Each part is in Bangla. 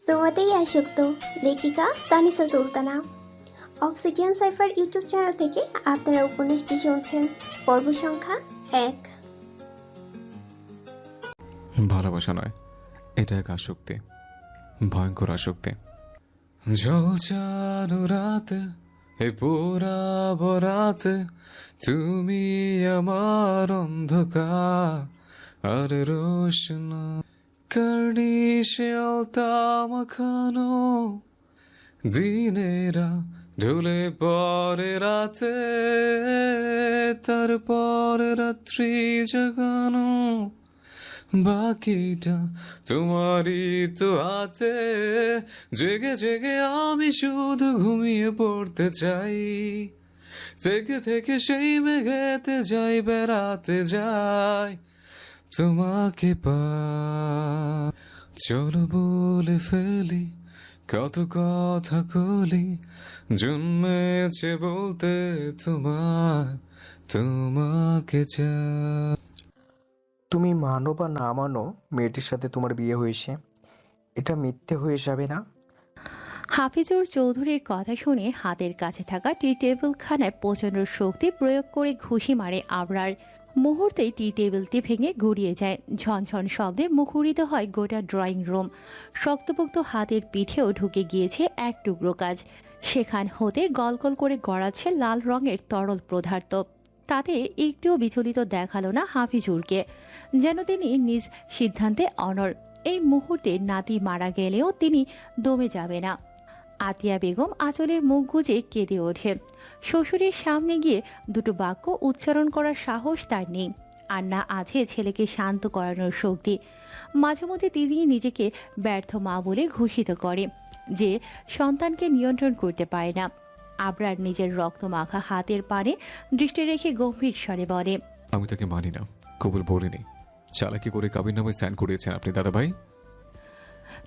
তোমাতেই আসক্ত লেখিকা Tanisa Sultana. Obsidian cipher YouTube channel থেকে আপনারা উপন্যাসটি শুনছেন। পর্ব সংখ্যা 1। ভালোবাসা নয়, এটা এক আসক্তি, ভয়ঙ্কর আসক্তি। ঝলঝানো রাতে, হে পোড়াব রাতে, তুমি আমার অন্ধকার আর রোশনা করনি সে আলতা মাখানো দিনেরা ঢলে পরে রাতে, তারপর রাত্রি জাগানো বাকিটা তোমারই তো হাতে। জেগে জেগে আমি শুধু ঘুমিয়ে পড়তে চাই, থেকে থেকে সেই মেঘেতে যাই, বেড়াতে যাই তোমাকে চলো বলে ফেলি কত কথা কলি, জন্মেছে বলতে তোমাকে চাই। তুমি মানো বা না মানো, মেয়েটির সাথে তোমার বিয়ে হয়েছে, এটা মিথ্যে হয়ে যাবে না? হাফিজুর চৌধুরীর কথা শুনে হাতের কাছে থাকা টি টেবিল খানায় প্রচণ্ড শক্তি প্রয়োগ করে ঘুষি মারে আবরার। মুহূর্তেই টি টেবিলটি ভেঙে গুড়িয়ে যায়। ঝনঝন শব্দে মুখরিত হয় গোটা ড্রয়িং রুম। শক্তপোক্ত হাতের পিঠেও ঢুকে গিয়েছে এক টুকরো কাজ। সেখান হতে গলগল করে গড়াচ্ছে লাল রঙের তরল পদার্থ। তাতে একটুও বিচলিত দেখালো না হাফিজুরকে, যেন তিনি নিজ সিদ্ধান্তে অনড়। এই মুহূর্তে নাতি মারা গেলেও তিনি দমে যাবে না। আতিয়া বেগম আঁচলের মুখ গুজে কেঁদে ওঠে। শ্বশুরের সামনে গিয়ে দুটো বাক্য উচ্চারণ করার সাহস তার নেই, আর না আছে ছেলেকে শান্ত করানোর শক্তি। মাঝে মধ্যে তিনি নিজেকে ব্যর্থ মা বলে ঘোষিত করে, যে সন্তানকে নিয়ন্ত্রণ করতে পারে না। আবরার নিজের রক্ত মাখা হাতের পানে দৃষ্টি রেখে গম্ভীর স্বরে বলে, আমি তাকে মানি না, কবুল বলিনি। চালাকি করে কাবির নামে সাইন করিয়েছেন আপনি দাদাভাই।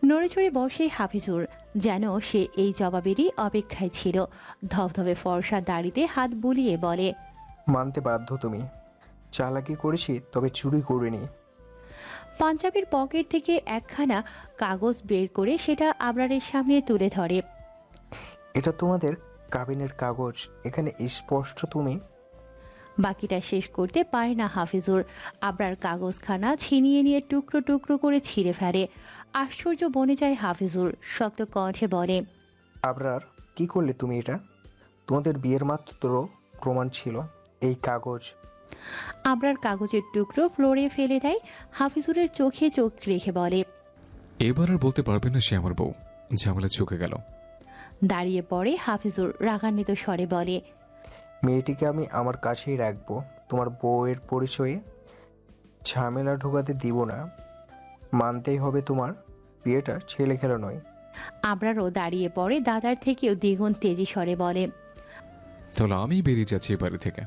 নড়ে চড়ে বসে হাফিজুর, যেন সে এই জবাবেরই অপেক্ষায় ছিল। ধবধবে ফর্সা দাড়িতে হাত বুলিয়ে বলে, মানতে বাধ্য তুমি। চালাকি করেছি, তবে চুরি করিনি। পাঞ্জাবির পকেট থেকে একখানা কাগজ বের করে সেটা আবরারের সামনে তুলে ধরে। এটা তোমাদের কাবিনের কাগজ, এখানে স্পষ্ট তুমি। বাকিটা শেষ করতে পারে না হাফিজুর। আবরার কাগজখানা ছিনিয়ে নিয়ে টুকরো টুকরো করে ছিঁড়ে ফেলে। আশ্চর্য বনে যায় হাফিজুর, শক্ত কণ্ঠে বলে, আবরার, কি করলে তুমি এটা? তোমাদের বিয়ের মাত্র প্রমাণ ছিল এই কাগজ। আবরার কাগজের টুকরো ফ্লোরে ফেলে দেয়। হাফিজুরের চোখে চোখ রেখে বলে, এবার আর বলতে পারবেন না সে আমার বউ। ঝামেলা চুকে গেল। দাঁড়িয়ে পড়ে হাফিজুর, রাগান্বিত স্বরে বলে, মেয়েটিকে আমি আমার কাছেই রাখবো, তোমার বউয়ের পরিচয়ে ঝামেলা ঢোকাতে দিব না। মানতেই হবে তোমার বিয়েটা ছেলে খেলা নয়। আবরারও দাঁড়িয়ে পড়ে দাদার থেকেও দ্বিগুণ তেজি স্বরে বলে, তাহলে আমি বেরিয়ে যাচ্ছি এ বাড়ি থেকে।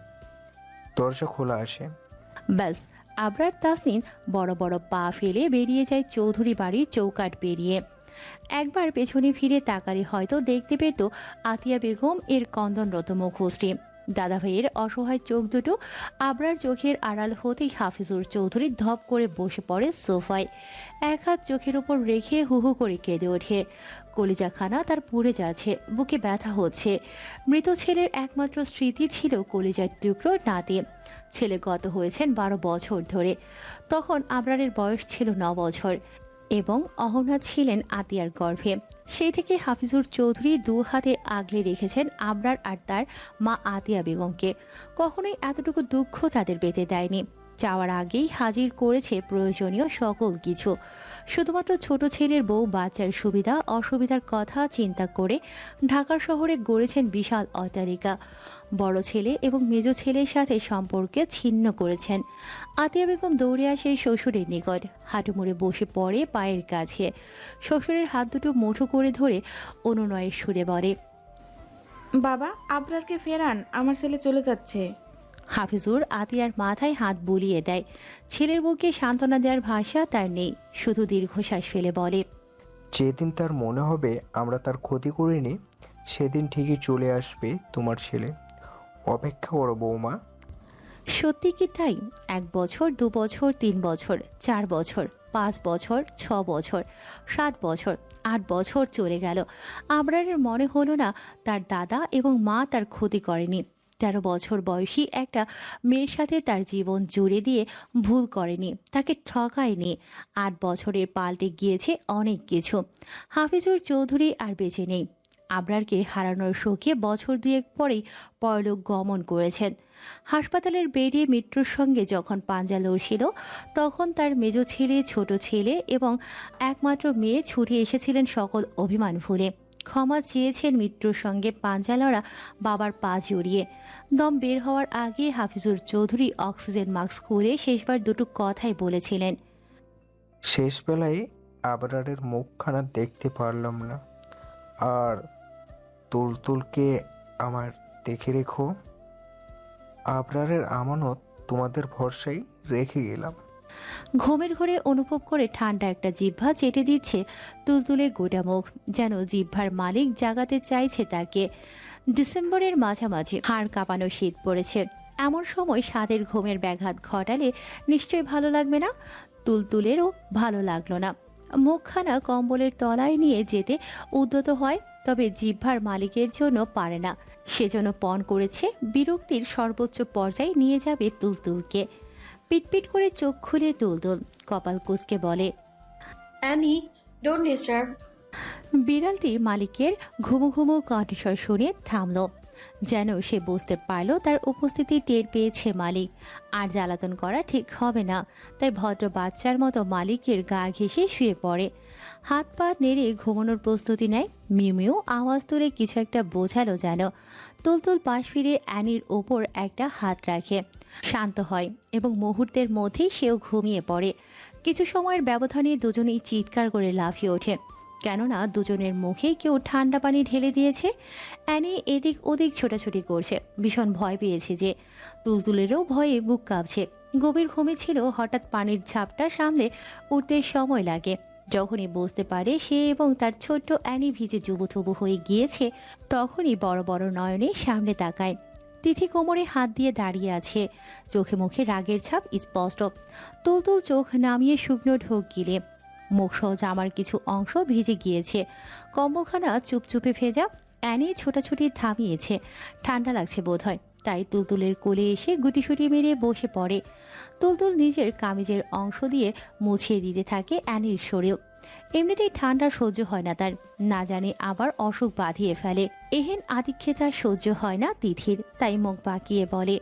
দরজা খোলা আসে। ব্যাস, আবরার তাসনিন বড় বড় পা ফেলে বেরিয়ে যায় চৌধুরী বাড়ির চৌকাঠ পেরিয়ে। একবার পেছনে ফিরে তাকালে হয়তো দেখতে পেত আতিয়া বেগম এর কন্দনরত মুখশ্রী। দাদা ভাইয়ের অসহায় চোখ দুটো আবরার চোখের আড়াল হতেই হাফিজুর চৌধুরী ধপ করে বসে পড়ে সোফায়। এক হাত চোখের উপর রেখে হু হু করে কেঁদে ওঠে। কলিজাখানা তার পুড়ে যাচ্ছে, বুকে ব্যথা হচ্ছে। মৃত ছেলের একমাত্র স্মৃতি ছিল কলিজার টুকরো নাতি। ছেলে গত হয়েছেন 12 বছর ধরে। তখন আবরারের বয়স ছিল 9 বছর এবং অহনা ছিলেন আতিয়ার গর্ভে। সেই থেকে হাফিজুর চৌধুরী 2 হাতে আগলে রেখেছেন আবরার আর তার মা আতিয়া বেগমকে। কখনোই এতটুকু দুঃখ তাদের পেতে দেয়নি। চাওয়ার আগেই হাজির করেছে প্রয়োজনীয় সকল কিছু। শুধুমাত্র ছোট ছেলের বউ বাচ্চার সুবিধা অসুবিধার কথা চিন্তা করে ঢাকা শহরে গড়েছেন বিশাল অট্টালিকা। বড় ছেলে এবং মেজ ছেলের সাথে সম্পর্কে ছিন্ন করেছেন। আতিয়া বেগম দৌড়ে আসে শ্বশুরের নিকট, হাঁটু মুড়ে বসে পড়ে পায়ের কাছে। শ্বশুরের হাত দুটো মুঠো করে ধরে অনুনয়ের সুরে বলে, বাবা, আবরারকে ফেরান, আমার ছেলে চলে যাচ্ছে। হাফিজুর আতিয়ার মাথায় হাত বুলিয়ে দেয়। ছেলের বুকে সান্ত্বনা দেওয়ার ভাষা তার নেই, শুধু দীর্ঘশ্বাস ফেলে বলে, যেদিন তার মনে হবে আমরা তার ক্ষতি করিনি, সেদিন ঠিকই চলে আসবে তোমার ছেলে। অপেক্ষা করো বৌমা। সত্যি কি তাই? 1 বছর, 2 বছর, 3 বছর, 4 বছর, 5 বছর, 6 বছর, 7 বছর, 8 বছর চলে গেল। আবরারের মনে হলো না তার দাদা এবং মা তার ক্ষতি করেনি। 13 বছর বয়সী একটা মেয়ের সাথে তার জীবন জুড়ে দিয়ে ভুল করেনি, তাকে ঠকায়নি। 8 বছরের পাল্টে গিয়েছে অনেক কিছু। হাফিজুর চৌধুরী আর বেঁচে নেই। আবরারকে হারানোর শোকে বছর দুয়েক পরেই পরলোক গমন করেছেন। হাসপাতালের বেডে মৃত্যুর সঙ্গে যখন পাঞ্জা লড়ছিল, তখন তার মেজ ছেলে, ছোট ছেলে এবং একমাত্র মেয়ে ছুটে এসেছিলেন সকল অভিমান ভুলে। ক্ষমা চেয়েছেন মৃত্যুর সঙ্গে পাঞ্জা লড়া বাবার পা জড়িয়ে। দম বের হওয়ার আগে হাফিজুর চৌধুরী অক্সিজেন মাস্ক খুলে শেষবার দুটো কথাই বলেছিলেন। শেষ বেলায় আবরারের মুখখানা দেখতে পারলাম না। আর তুলতুলকে আমার দেখে রেখো। আবরারের আমানত তোমাদের ভরসায় রেখে গেলাম। ঘুমের ঘরে অনুভব করে ঠান্ডা একটা জিহ্বা চেটে দিচ্ছে তুলতুলে গোটা মুখ, যেন জিহ্বার মালিক জাগাতে চাইছে তাকে। ডিসেম্বরের মাঝামাঝি, হাড় কাঁপানো শীত পড়েছে। এমন সময় স্বাদের ঘুমের ব্যাঘাত ঘটালে নিশ্চয়ই ভালো লাগবে না। তুলতুলেরও ভালো লাগলো না। মুখখানা কম্বলের তলায় নিয়ে যেতে উদ্যত হয়, তবে জিহ্বার মালিকের জন্য পারে না। সেজন্য পণ করেছে বিরক্তির সর্বোচ্চ পর্যায়ে নিয়ে যাবে তুলতুলকে। পিটপিট করে চোখ খুলে তুলতুল কপাল কুঁচকে বলে, অ্যানি, ডোন্ট ডিস্টার্ব। বিড়ালটি মালিকের ঘুমু ঘুমু কণ্ঠস্বর শুনে থামল, যেন সে বুঝতে পারল তার উপস্থিতি টের পেয়েছে মালিক। আর জ্বালাতন করা ঠিক হবে না, তাই ভদ্র বাচ্চার মতো মালিকের গা ঘেঁষে শুয়ে পড়ে। হাত পা নেড়ে ঘুমানোর প্রস্তুতি নেয়। মিউ মিউ আওয়াজ তুলে কিছু একটা বোঝালো যেন। তুলতুল পাশ ফিরে অ্যানির ওপর একটা হাত রাখে, শান্ত হয় এবং মুহূর্তের মধ্যেই সেও ঘুমিয়ে পড়ে। কিছু সময়ের ব্যবধানে দুজনেই চিৎকার করে লাফিয়ে ওঠে, কেননা দুজনের মুখে কেউ ঠান্ডা পানি ঢেলে দিয়েছে। অ্যানি এদিক ওদিক ছোটাছুটি করছে, ভীষণ ভয় পেয়েছে যে। তুলতুলেরও ভয়ে বুক কাঁপছে। গভীর ঘুমে ছিল, হঠাৎ পানির ঝাপটা সামলে উঠতে সময় লাগে। যখনই বুঝতে পারে সে এবং তার ছোট্ট অ্যানি ভিজে জুবুথুবু হয়ে গিয়েছে, তখনই বড় বড় নয়নে সামনে তাকায়। তিথি কোমরে হাত দিয়ে দাঁড়িয়ে আছে, চোখে মুখে রাগের ছাপ স্পষ্ট। তুলতুল চোখ নামিয়ে শুকনো ঢোক গিলে। মুখসহ জামার কিছু অংশ ভিজে গিয়েছে, কম্বলখানা চুপচুপে ভেজা। অ্যানি ছোটাছুটি থামিয়েছে, ঠান্ডা লাগছে বোধহয়, তাই তুলতুলের কোলে এসে গুটিসুটি মেরে বসে পড়ে। তুলতুল নিজের কামিজের অংশ দিয়ে মুছিয়ে দিতে থাকে অ্যানির শরীর। এমনিতেই ঠান্ডা সহ্য হয় না তার, না জানে আবার অসুখ বাঁধিয়ে ফেলে। এহেন আদিক্ষেতা সহ্য হয় না তিথির, তাই মুখ বাঁকিয়ে বলে,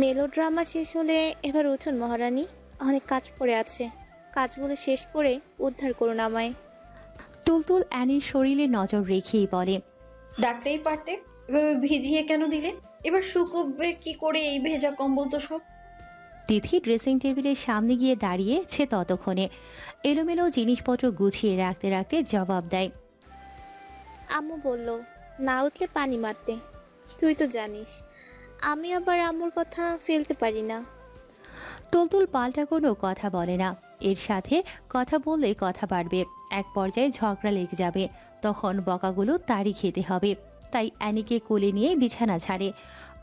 মেলোড্রামা শেষ হলে এবার উঠুন মহারানী, অনেক কাজ পড়ে আছে, কাজগুলো শেষ করে উদ্ধার করুন আমায়। তুলতুল অ্যানির শরীরে নজর রেখেই বলে, ডাকতেই পারতে, এভাবে ভিজিয়ে কেন দিলে? এবার শুকোবে কি করে এই ভেজা কম্বল তো সব? তিথি ড্রেসিং টেবিলের সামনে গিয়ে দাঁড়িয়েছে ততক্ষণে। এলোমেলো জিনিসপত্র গুছিয়ে রাখতে রাখতে জবাব দেয়, আম্মু বলল না উঠলে পানি মারতে, তুই তো জানিস আমি আবার আম্মুর কথা ফেলতে পারি না। তুলতুল পাল্টা কোনো কথা বলে না। এর সাথে কথা বললে কথা বাড়বে, এক পর্যায়ে ঝগড়া লেগে যাবে, তখন বকাগুলো তারই খেতে হবে। তাই অ্যানিকে কোলে নিয়ে বিছানা ছাড়ে।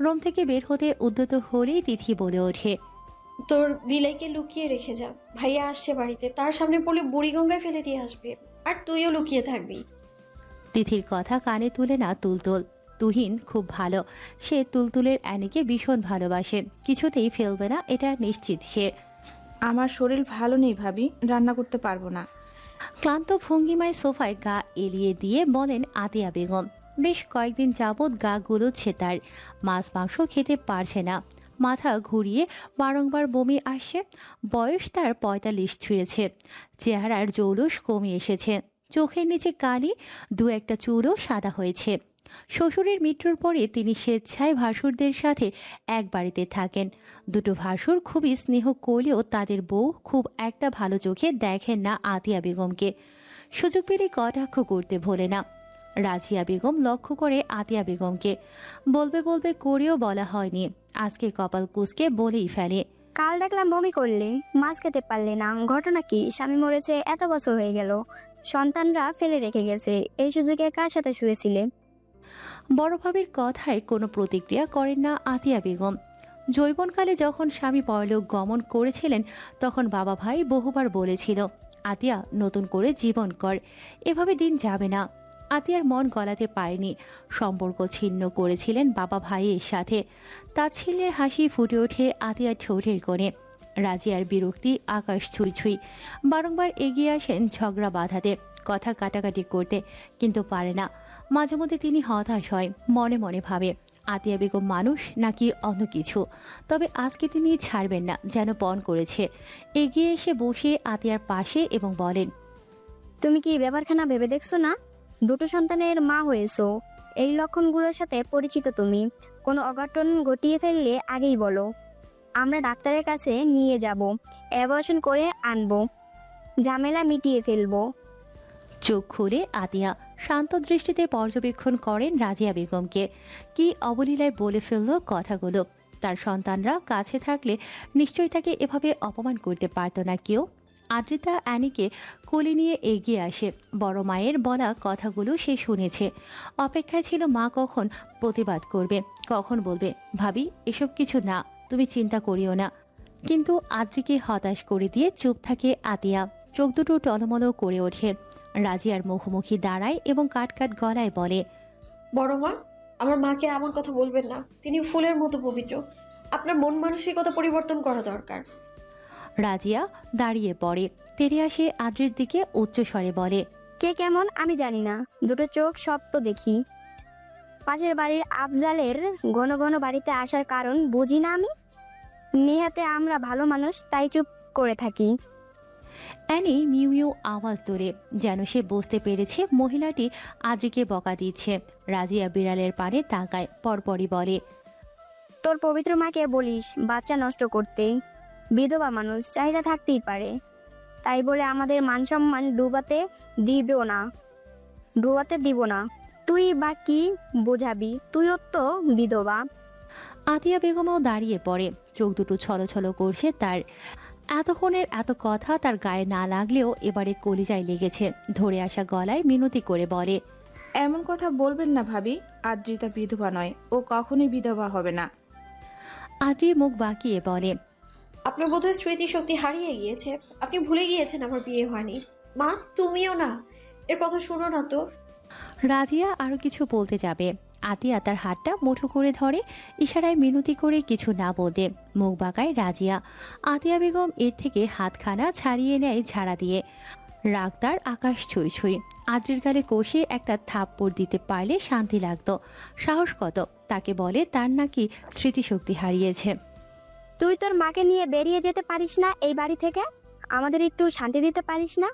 রুম থেকে বের হতে উদ্যত হলেই তিথি বলে ওঠে, তোর বিলাইকে লুকিয়ে রেখে যা, ভাইয়া আসছে বাড়িতে, তার সামনে পড়লে বুড়িগঙ্গায় ফেলে দিয়ে আসবে, আর তুইও লুকিয়ে থাকবি। তিথির কথা কানে তুলে না তুলতুল। তুহিন খুব ভালো, সে তুলতুলের অ্যানিকে ভীষণ ভালোবাসে, কিছুতেই ফেলবে না, এটা নিশ্চিত সে। আমার শরীর ভালো নেই ভাবি, রান্না করতে পারবো না। ক্লান্ত ভঙ্গিমায় সোফায় গা এলিয়ে দিয়ে বলেন আতিয়া বেগম। বেশ কয়েকদিন যাবৎ গা গুলোচ্ছে তার, মাছ মাংস খেতে পারছে না, মাথা ঘুরিয়ে বারংবার বমি আসছে। বয়স তার ৪৫ ছুঁয়েছে, চেহারার জৌলুস কমে এসেছে, চোখের নিচে কালি, দু একটা চুলও সাদা হয়েছে। শ্বশুরের মৃত্যুর পরে তিনি স্বেচ্ছায় ভাসুরদের সাথে এক বাড়িতে থাকেন। দুটো ভাসুর খুবই স্নেহ করলেও তাদের বউ খুব একটা ভালো চোখে দেখেন না আতিয়া বেগমকে। সুযোগ পেলে কটাক্ষ করতে ভোলে না। রাজিয়া বেগম লক্ষ্য করে আতিয়া বেগমকে, বলবে বলবে করেও বলা হয়নি, আজকে কপাল কুঁচকে বলেই ফেলে, কাল দেখলাম বমি করলে, মাছ খেতে পারলে না, ঘটনা কি? স্বামী মরেছে এত বছর হয়ে গেল, সন্তানরা ফেলে রেখে গেছে, এই সুযোগে কার সাথে শুয়েছিলে? বড় ভাবির কথায় কোনো প্রতিক্রিয়া করেন না আতিয়া বেগম। যৌবনকালে যখন স্বামী পরলোক গমন করেছিলেন তখন বাবা ভাই বহুবার বলেছিল, আতিয়া নতুন করে জীবন কর, এভাবে দিন যাবে না। আতিয়ার মন গলাতে পারেনি। সম্পর্ক ছিন্ন করেছিলেন বাবা ভাইয়ের সাথে। তাচ্ছিল্যের হাসি ফুটে ওঠে আতিয়ার ঠোঁটের কোণে। রাজিয়ার বিরক্তি আকাশ ছুঁই ছুঁই। বারংবার এগিয়ে আসেন ঝগড়া বাঁধাতে, কথা কাটাকাটি করতে, কিন্তু পারে না। মাঝে মধ্যে তিনি হতাশ হয়, মনে মনে ভাবে আতিয়া বেগম মানুষ নাকি অন্য কিছু। তবে আজকে তিনি ছাড়বেন না, যেন পণ করেছে। এগিয়ে এসে বসে আতিয়ার পাশে এবং বলেন, তুমি কি ব্যাপারখানা ভেবে দেখছো না? দুটো সন্তানের মা হয়েছো, এই লক্ষণগুলোর সাথে পরিচিত তুমি। কোনো অঘটন ঘটিয়ে ফেললে আগেই বলো, আমরা ডাক্তারের কাছে নিয়ে যাব, অ্যাবর্শন করে আনবো, ঝামেলা মিটিয়ে ফেলবো। চোখ খুলে আতিয়া শান্ত দৃষ্টিতে পর্যবেক্ষণ করেন রাজিয়া বেগমকে। কি অবলীলায় বলে ফেলল কথাগুলো। তার সন্তানরা কাছে থাকলে নিশ্চয়ই তাকে এভাবে অপমান করতে পারত না কেউ। আদ্রিতা অ্যানিকে কোলে নিয়ে এগিয়ে আসে। বড় মায়ের বলা কথাগুলো সে শুনেছে। অপেক্ষায় ছিল মা কখন প্রতিবাদ করবে, কখন বলবে, ভাবি এসব কিছু না, তুমি চিন্তা করিও না। কিন্তু আদ্রিকে হতাশ করে দিয়ে চুপ থাকে আতিয়া। চোখ দুটো টলমলো করে ওঠে। রাজিয়ার মুখোমুখি দাঁড়ায় এবং কাট কাট গলায় বলে, বড় মা, আমার মাকে এমন কথা বলবেন না। তিনি ফুলের মতো পবিত্র। আপনার মন মানসিকতা পরিবর্তন করা দরকার। রাজিয়া দাঁড়িয়ে পড়ে, তেড়ে আসে আদ্রির দিকে উচ্চস্বরে বলে, কে কেমন আমি জানি না, দুটো চোখ সব তো দেখি। পাশের বাড়ির আফজালের ঘন ঘন বাড়িতে আসার কারণ বুঝি না আমি? নেহাতে আমরা ভালো মানুষ, তাই চুপ করে থাকি। অ্যানি মিউ মিউ আওয়াজ তোলে, যেন সে বুঝতে পেরেছে মহিলাটি আদ্রিকে বকা দিচ্ছে। রাজিয়া বিড়ালের পানে তাকায়, পরপরই বলে, তোর পবিত্র মাকে বলিস বাচ্চা নষ্ট করতে। বিধবা মানুষ, চাহিদা থাকতেই পারে, তাই বলে আমাদের মান সম্মান ডুবাতে দিব না। তুই বা কি বোঝাবি? তুইও তো বিধবা। আতিয়া বেগমও দাঁড়িয়ে পড়ে, চোখ দুটো ছলছল করছে তার। এতক্ষণের এত কথা তার গায়ে না লাগলেও এবারে কলিজায় লেগেছে। ধরে আসা গলায় মিনতি করে বলে, এমন কথা বলবেন না ভাবি। আদ্রিতা বিধবা নয়, ও কখনোই বিধবা হবে না। আদ্রি মুখ বাঁকিয়ে বলে, আপনার বোধহয় স্মৃতিশক্তি হারিয়ে গিয়েছে। আপনি ভুলে গিয়েছেন আমার বিয়ে হয়নি। মা, তুমিও না, এর কথা শুনো না তো। রাজিয়া আরো কিছু বলতে যাবে, আতিয়া তার হাতটা মুঠো করে ধরে, ইশারায় মিনতি করে কিছু না বলতে মুখ বাঁকায় রাজিয়া। আতিয়া বেগম এর থেকে হাতখানা ছাড়িয়ে নেয় ঝাড়া দিয়ে। রাগ তার আকাশ ছুঁই ছুঁই। আদ্রির গালে কষে একটা থাপ্পড় দিতে পারলে শান্তি লাগতো। সাহস কত তাকে বলে তার নাকি স্মৃতিশক্তি হারিয়েছে। তুই তোর মাকে নিয়ে বেরিয়ে যেতে পারিস না এই বাড়ি থেকে? আমাদের একটু শান্তি দিতে পারিস না?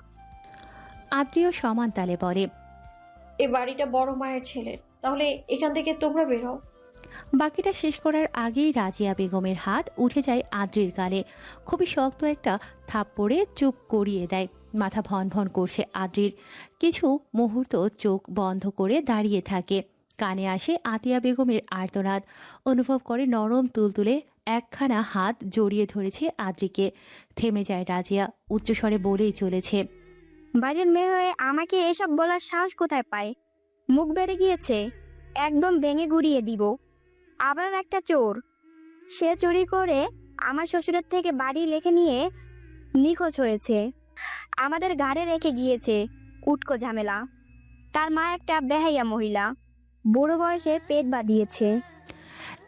আদ্রিও সমান তালে বলে, এ বাড়িটা বড় মায়ের ছেলের, তাহলে এখান থেকে তোমরা বের হও। বাকিটা শেষ করার আগেই রাজিয়া বেগমের হাত উঠে যায় আদ্রির গালে। খুবই শক্ত একটা থাপ্পড়ে চুপ করিয়ে দেয়। মাথা ভন ভন করছে আদ্রির। কিছু মুহূর্ত চোখ বন্ধ করে দাঁড়িয়ে থাকে। কানে আসে আতিয়া বেগমের আর্তনাদ। অনুভব করে নরম তুলতুলে একখানা হাত জড়িয়ে ধরেছে আদ্রিকে। থেমে যায় রাজিয়া, উচ্চস্বরে বলেই চলেছে, বাড়ির মেয়ে হয়ে আমাকে এসব বলার সাহস কোথায় পায়? মুখ বেড়ে গিয়েছে, একদম ভেঙে গুড়িয়ে দিব। আবার একটা চোর, সে চুরি করে আমার শ্বশুরের থেকে বাড়ি লেখে নিয়ে নিখোঁজ হয়েছে, আমাদের ঘাড়ে রেখে গিয়েছে উটকো ঝামেলা। তার মা একটা বেহাইয়া মহিলা, বুড়ো বয়সে পেট বাঁধিয়েছে।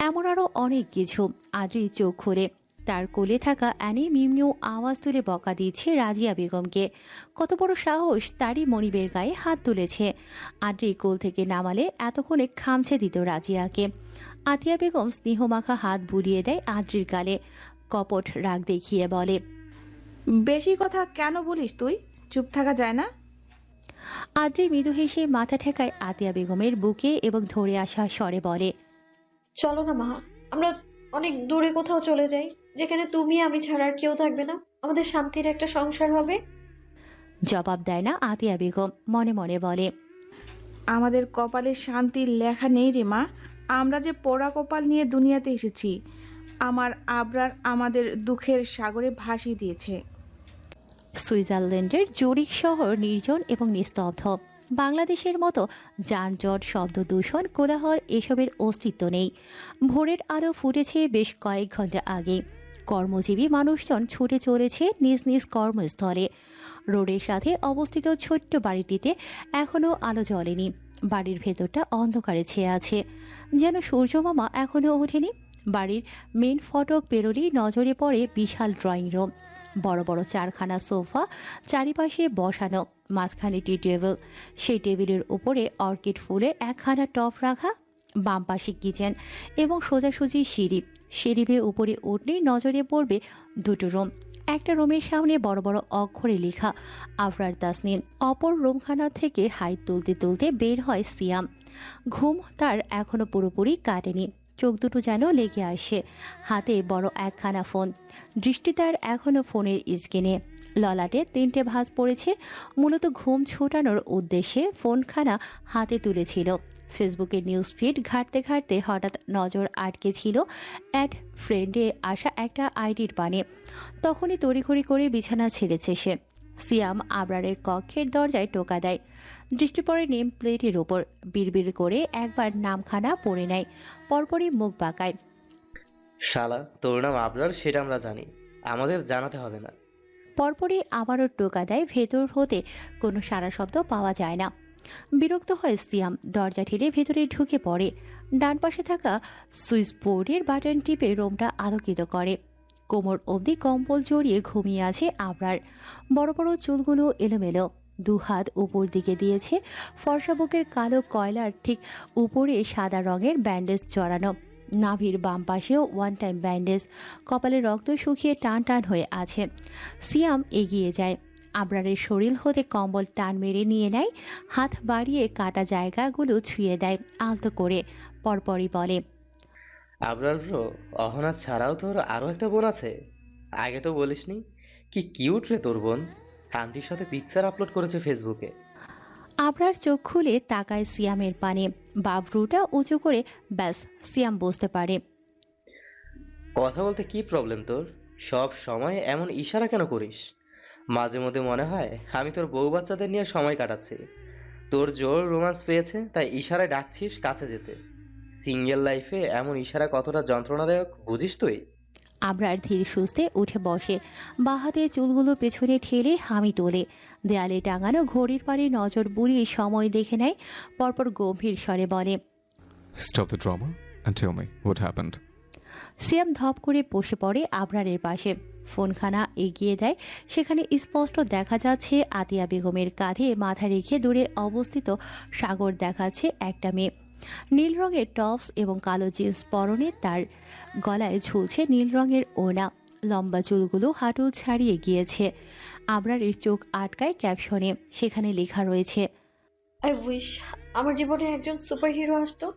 এমন আরও অনেক কিছু। আদ্রি চোখ খুলে তার কোলে থাকা অ্যানি মিমিউ আওয়াজ তুলে বকা দিচ্ছে রাজিয়া বেগমকে। কত বড় সাহস তারই মনিবের গায়ে হাত তুলেছে। আদ্রি কোল থেকে নামালে এতক্ষণে খামছে দিত রাজিয়াকে। আতিয়া বেগম স্নেহমাখা হাত বুলিয়ে দেয় আদ্রির গালে, কপট রাগ দেখিয়ে বলে, বেশি কথা কেন বলিস তুই? চুপ থাকা যায় না? আদ্রি মৃদু হেসে মাথা ঠেকায় আতিয়া বেগমের বুকে এবং ধরে আসা স্বরে বলে, চলো না মা, আমরা অনেক দূরে কোথাও চলে যাই, যেখানে তুমি আমি ছাড়া আর কেউ থাকবে না। আমাদের শান্তির একটা সংসার হবে। জবাব দেয় না আতিয়া বেগম, মনে মনে বলে, আমাদের কপালে শান্তির লেখা নেই রে মা। আমরা যে পোড়া কপাল নিয়ে দুনিয়াতে এসেছি। আমার আবরার আমাদের দুঃখের সাগরে ভাসিয়ে দিয়েছে। সুইজারল্যান্ডের জুরিখ শহর নির্জন এবং নিস্তব্ধ। বাংলাদেশের মতো যানজট, শব্দ দূষণ, কোলাহল এসবের অস্তিত্ব নেই। ভোরের আলো ফুটেছে বেশ কয়েক ঘন্টা আগে। কর্মজীবী মানুষজন ছুটে চলেছে নিজ নিজ কর্মস্থলে। রোডের সাথে অবস্থিত ছোট্ট বাড়িটিতে এখনও আলো জ্বলেনি। বাড়ির ভেতরটা অন্ধকারে ছেয়ে আছে, যেন সূর্যমামা এখনও ওঠেনি। বাড়ির মেন ফটক পেরোলেই নজরে পড়ে বিশাল ড্রয়িং রুম। বড় বড় চারখানা সোফা চারিপাশে বসানো, মাঝখানে টি টেবিল। সেই টেবিলের উপরে অর্কিড ফুলের একখানা টপ রাখা। বাম পাশে কিচেন এবং সোজাসুজি সিঁড়ি। সিঁড়ি বেয়ে উপরে উঠলেই নজরে পড়বে দুটো রুম। একটা রুমের সামনে বড় বড় অক্ষরে লেখা আবরার তাসনিন। অপর রুমখানা থেকে হাই তুলতে তুলতে বের হয় সিয়াম। ঘুম তার এখনো পুরোপুরি কাটেনি, চোখ দুটো যেন লেগে আসে। হাতে বড় একখানা ফোন, দৃষ্টি তার এখনো ফোনের স্ক্রিনে। ললাটে 3টে ভাঁজ পড়েছে। মূলত ঘুম ছোটানোর উদ্দেশ্যে ফোনখানা হাতে তুলেছিল। ফেসবুকের নিউজ ফিড ঘাঁটতে ঘাঁটতে হঠাৎ নজর আটকে ছিল অ্যাড ফ্রেন্ডে আসা একটা আইডির পানে। তখনই তড়িঘড়ি করে বিছানা ছেড়েছে সে। সিয়াম আবরারের কক্ষের দরজায় টোকা দেয়। দৃষ্টি পড়ে নেম প্লেটের ওপর। বিড়বিড় করে একবার নামখানা পড়ে নেয়, পরপরই মুখ বাঁকায়। শালা, তোর নাম আবরার সেটা আমরা জানি, আমাদের জানাতে হবে না। পরপরই আবারও টোকা দেয়। ভেতর হতে কোনো সারা শব্দ পাওয়া যায় না। বিরক্ত হয় সিয়াম, দরজা ঠেলে ভেতরে ঢুকে পড়ে। ডান পাশে থাকা সুইচ বোর্ডের বাটন টিপে রুমটা আলোকিত করে। কোমর অবধি কম্বল জড়িয়ে ঘুমিয়ে আছে আবরার। বড় বড় চুলগুলো এলোমেলো, দুহাত উপর দিকে দিয়েছে। ফর্সা বুকের কালো কয়লার ঠিক উপরে সাদা রঙের ব্যান্ডেজ জড়ানো। নাভির বাম পাশেও ওয়ান টাইম ব্যান্ডেজ। কপালে রক্ত শুকিয়ে টান টান হয়ে আছে। সিয়াম এগিয়ে যায়, আবরারের শরীর হতে কম্বল টান মেরে নিয়ে নেয়। হাত বাড়িয়ে কাটা জায়গাগুলো ছুঁয়ে দেয় আলতো করে। পরপরই বলে, আবরার ব্রো, অহনা ছাড়াও তোর আরো একটা বোন আছে? আগে তো বলিসনি। কি কিউট রে তোর বোন, আন্টির সাথে পিকচার আপলোড করেছে ফেসবুকে। আবরার চোখ খুলে তাকায় সিয়ামের পানে। বাবরুটা উঁচু করে ব্যাস সিয়াম বুঝতে পারে। কথা বলতে কি প্রবলেম তোর? সব সময় এমন ইশারা কেন করিস? মাঝে মধ্যে মনে হয় আমি তোর বউ বাচ্চাদের নিয়ে সময় কাটাচ্ছি। তোর জোর রোমান্স পেয়েছে তাই ইশারায় ডাকছিস কাছে যেতে। সিঙ্গেল লাইফে এমন ইশারা কতটা যন্ত্রণাদায়ক বুঝিস তুই? আবরার ধীর সুস্থে উঠে বসে, বাঁ হাতে চুলগুলো পেছনে ঠেলে হামি তোলে। দেয়ালে টাঙানো ঘড়ির পাড়ে নজর বুলিয়ে সময় দেখে নেয়। পরপর গম্ভীর স্বরে বলে, Stop the drama and tell me what happened. সিয়াম ধপ করে বসে পড়ে আবরারের পাশে। ফোনখানা এগিয়ে দেয়। সেখানে স্পষ্ট দেখা যাচ্ছে আতিয়া বেগমের কাঁধে মাথা রেখে দূরে অবস্থিত সাগর দেখাচ্ছে একটা মেয়ে। নীল রঙের টপস এবং কালো জিন্স পরনে, তার গলায় ঝুলছে নীল রঙের ওড়না। লম্বা চুলগুলো হাঁটু ছাড়িয়ে গিয়েছে। আবরারের চোখ আটকায় ক্যাপশনে, সেখানে লেখা রয়েছে, আই উইশ আমার জীবনে একজন সুপার হিরো আসতো,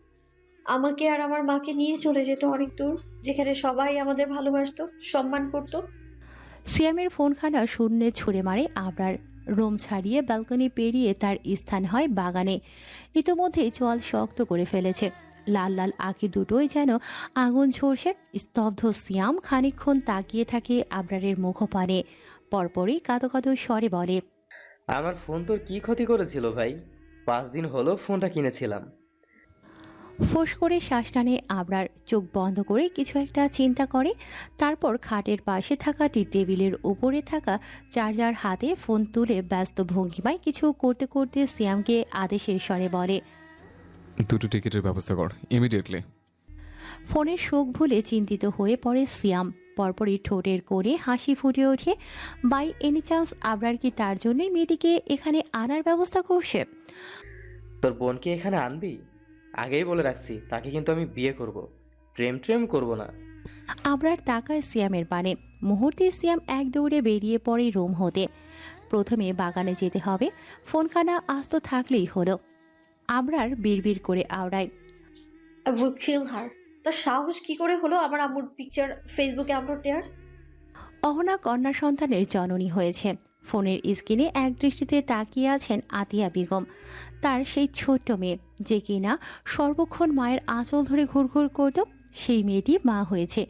আমাকে আর আমার মাকে নিয়ে চলে যেত অনেক দূর, যেখানে সবাই আমাদের ভালোবাসতো, সম্মান করত। সিয়ামের ফোনখানা শূন্যে ছুঁড়ে মারে আবরার। রুম ছাড়িয়ে ব্যালকনি পেরিয়ে তার স্থান হয় বাগানে। ইতোমধ্যেই চোয়াল শক্ত করে ফেলেছে। লাল লাল আঁখি দুটোই যেন আগুন ঝরছে। স্তব্ধ সিয়াম খানিকক্ষণ তাকিয়ে থাকে আবরারের মুখপানে। পরপরই কাঁদো কাঁদো স্বরে বলে, আমার ফোন তোর কি ক্ষতি করেছিল ভাই? 5 দিন হলো ফোনটা কিনেছিলাম। ফোঁস করে শ্বাস টানে আবরার। চোখ বন্ধ করে কিছু একটা চিন্তা করে। তারপর খাটের পাশে থাকা টেবিলের উপরে থাকা চার্জার হাতে ফোন তুলে ব্যস্ত ভঙ্গিমায় কিছু করতে করতে সিয়ামকে আদেশের স্বরে বলে, 2টো টিকিটের ব্যবস্থা কর ইমিডিয়েটলি। ফোনের শোক ভুলে চিন্তিত হয়ে পড়ে সিয়াম। পরপরই ঠোঁটের কোণে হাসি ফুটে ওঠে। বাই এনি চান্স আবরার কি তার জন্যই মেয়েটিকে এখানে আনার ব্যবস্থা করছে? তোর বোনকে এখানে আনবি? আগেই বলে রাখছি, তাকে কিন্তু আমি বিয়ে করব, প্রেম করব না। আবরার তাকায় সিয়ামের পানে। মুহূর্তে সিয়াম এক দৌড়ে বেরিয়ে পড়ে রুম হতে। প্রথমে বাগানে যেতে হবে, ফোনখানা আস্ত থাকলেই হলো। আবরার বিড়বিড় করে আওড়ায়, আই উইল কিল হার। তার সাহস কি করে হলো আমার আম্মুর পিকচার ফেসবুকে আপলোড দেওয়ার? অহনা কন্যা সন্তানের জননী হয়েছে। ফোনের স্ক্রিনে এক দৃষ্টিতে তাকিয়ে আছেন আতিয়া বেগম। তার সেই ছোট্ট মেয়ে যে কিনা সর্বক্ষণ মায়ের আঁচল ধরে ঘুরঘুর করত, সেই মেয়েটি মা হয়েছে।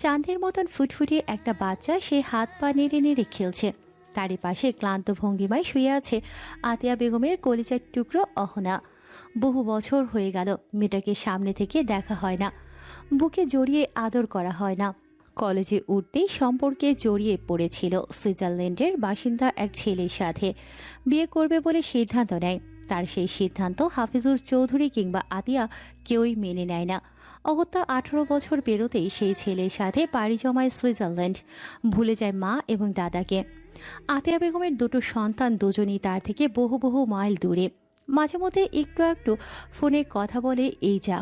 চাঁদের মতন ফুটফুটে একটা বাচ্চা, সে হাত পা নেড়ে নেড়ে খেলছে। তারই পাশে ক্লান্ত ভঙ্গিমায় শুয়ে আছে আতিয়া বেগমের কলিজার টুকরো অহনা। বহু বছর হয়ে গেল মেয়েটাকে সামনে থেকে দেখা হয় না, বুকে জড়িয়ে আদর করা হয় না। কলেজে উঠতেই সম্পর্কে জড়িয়ে পড়েছিল সুইজারল্যান্ডের বাসিন্দা এক ছেলের সাথে। বিয়ে করবে বলে সিদ্ধান্ত নেয়। তার সেই সিদ্ধান্ত হাফিজুর চৌধুরী কিংবা আতিয়া কেউই মেনে নেয় না। অগত্যা 18 বছর পেরোতেই সেই ছেলের সাথে পাড়ি জমায় সুইজারল্যান্ড, ভুলে যায় মা এবং দাদাকে। আতিয়া বেগমের দুটো সন্তান দুজনই তার থেকে বহু বহু মাইল দূরে। মাঝে মধ্যে একটু একটু ফোনে কথা বলে এই যা।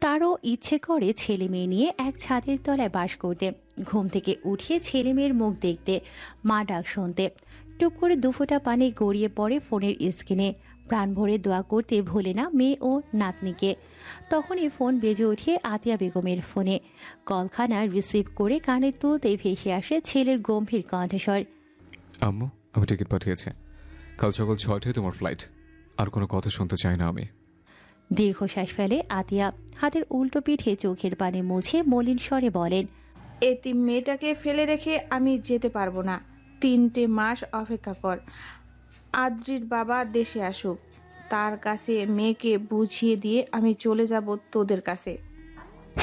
তারও ইচ্ছে করে ছেলে মেয়ে নিয়ে এক ছাদের তলায় বাস করতে, ঘুম থেকে উঠিয়ে ছেলে মেয়ের মুখ দেখতে, মা ডাক শুনতে। টুপ করে দুফোঁটা পানি গড়িয়ে পড়ে ফোনের স্ক্রিনে। প্রাণ ভরে দোয়া করতে ভোলে না মেয়ে ও নাতনিকে। তখনই ফোন বেজে ওঠে আতিয়া বেগমের ফোনে। কলখানা রিসিভ করে কানে তুলতেই ভেসে আসে ছেলের গম্ভীর কণ্ঠস্বর। আম্মু, আমি টিকিট পাঠিয়েছি, কাল সকাল 6টায় তোমার ফ্লাইট। আর কোনো কথা শুনতে চাই না আমি। দীর্ঘশ্বাস ফেলে আতিয়া, হাতের উল্টো পিঠে চোখের পানি মুছে মলিন স্বরে বলেন, এতিম মেয়েটাকে ফেলে রেখে আমি যেতে পারবো না। 3টে মাস অপেক্ষা কর, আদ্রির বাবা দেশে আসুক, তার কাছে মেয়েকে বুঝিয়ে দিয়ে আমি চলে যাব তোদের কাছে।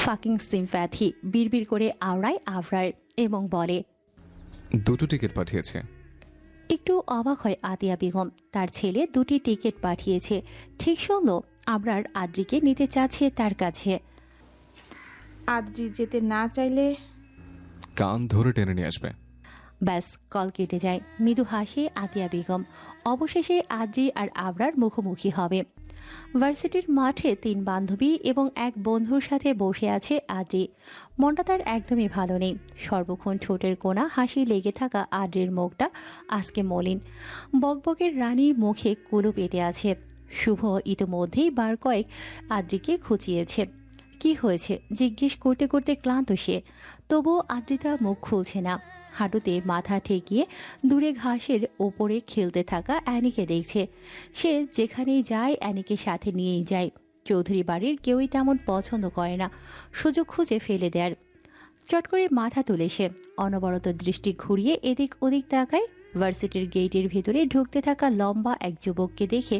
ফাকিং সিম্প্যাথি বিড়বিড় করে আওড়ায় আবরার এবং বলে, 2টো টিকিট পাঠিয়েছে। একটু অবাক হয় আতিয়া বেগম। তার ছেলে 2টি টিকিট পাঠিয়েছে, ঠিক শুনল। আবরার আদ্রিকে নিতে চাচ্ছে তার কাছে। আদ্রি যেতে না চাইলে কান ধরে টেনে নিয়ে আসবে। ব্যাস, কল কেটে যায়। মৃদু হাসে আতিয়া বেগম। অবশেষে আদ্রি আর আবরার মুখোমুখি হবে। ভার্সিটির মাঠে 3 বান্ধবী এবং এক বন্ধুর সাথে বসে আছে আদ্রি। মনটা তার একদমই ভালো নেই। সর্বক্ষণ ঠোঁটের কোণা হাসি লেগে থাকা আদ্রির মুখটা আজকে মলিন। বকবকের রানী মুখে কুলো পেটে আছে। শুভ ইতিমধ্যেই বার কয়েক আদ্রিকে খুঁচিয়েছে। কি হয়েছে জিজ্ঞেস করতে করতে ক্লান্ত সে। তবুও আদ্রিতা মুখ খুলছে না। হাঁটুতে মাথা ঠেকিয়ে দূরে ঘাসের ওপরে খেলতে থাকা অ্যানিকে দেখছে। সে যেখানেই যায় অ্যানিকে সাথে নিয়েই যায়। চৌধুরী বাড়ির কেউই তেমন পছন্দ করে না, সুযোগ খুঁজে ফেলে দেয়ার। চট করে মাথা তুলে সে অনবরত দৃষ্টি ঘুরিয়ে এদিক ওদিক তাকায়। ভার্সিটির গেটের ভেতরে ঢুকতে থাকা লম্বা এক যুবককে দেখে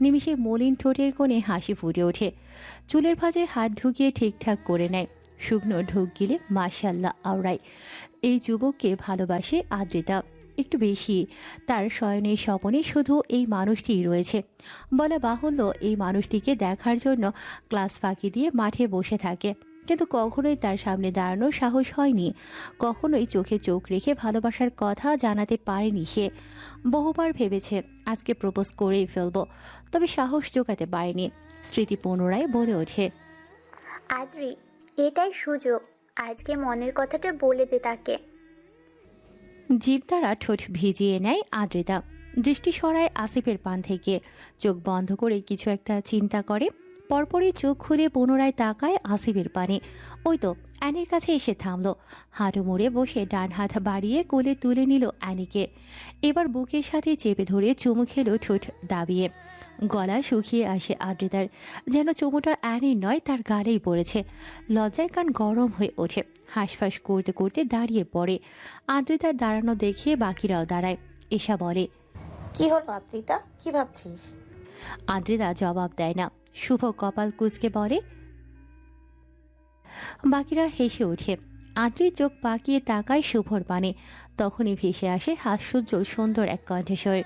নিমিষে মলিন ঠোঁটের কোণে হাসি ফুটে ওঠে। চুলের ভাঁজে হাত ঢুকিয়ে ঠিকঠাক করে নেয়। শুকনো ঢোক গিলে মাশাল্লাহ আওড়ায়। এই যুবককে ভালোবাসে আদ্রিতা একটু বেশি। তার শয়নের স্বপনে শুধু এই মানুষটিই রয়েছে। বলা বাহুল্য, এই মানুষটিকে দেখার জন্য ক্লাস ফাঁকি দিয়ে মাঠে বসে থাকে, কিন্তু কখনোই তার সামনে দাঁড়ানোর সাহস হয়নি। কখনোই চোখে চোখ রেখে ভালোবাসার কথা জানাতে পারেনি সে। বহুবার ভেবেছে আজকে প্রপোজ করেই ফেলবো, তবে সাহস জোগাতে পারেনি। স্মৃতি পুনরায় বলে ওঠে, আদ্রি, এটাই সুযোগ, আজকে মনের কথাটা বলে দে তাকে। জিভ দ্বারা ঠোঁট ভিজিয়ে নেয় আদ্রিতা। দৃষ্টি সরায় আসিফের পান থেকে। চোখ বন্ধ করে কিছু একটা চিন্তা করে। পরপরই চোখ খুলে পুনরায় তাকায় আসিফের পানে। ওই তো অ্যানির কাছে এসে থামলো। হাঁটু মুড়ে বসে ডান হাত বাড়িয়ে কোলে তুলে নিল অ্যানিকে। এবার বুকের সাথে চেপে ধরে চুমু খেলো ঠোঁট দাবিয়ে। গলা শুকিয়ে আসে আদ্রিতার, যেন চুমুটা অ্যানির নয় তার গালেই পড়েছে। লজ্জায় কান গরম হয়ে ওঠে। হাঁসফাঁস করতে করতে দাঁড়িয়ে পড়ে। আদ্রিতার দাঁড়ানো দেখে বাকিরাও দাঁড়ায়। এশা বলে, কি হলো আদ্রিতা, কি ভাবছিস? আদ্রিতা জবাব দেয় না। শুভ কপাল কুঁচকে বলে। বাকিরা হেসে ওঠে। আদ্রির চোখ পাকিয়ে তাকায় শুভর পানে। তখনই ভেসে আসে হাস্যোজ্জ্বল সুন্দর এক কণ্ঠস্বর,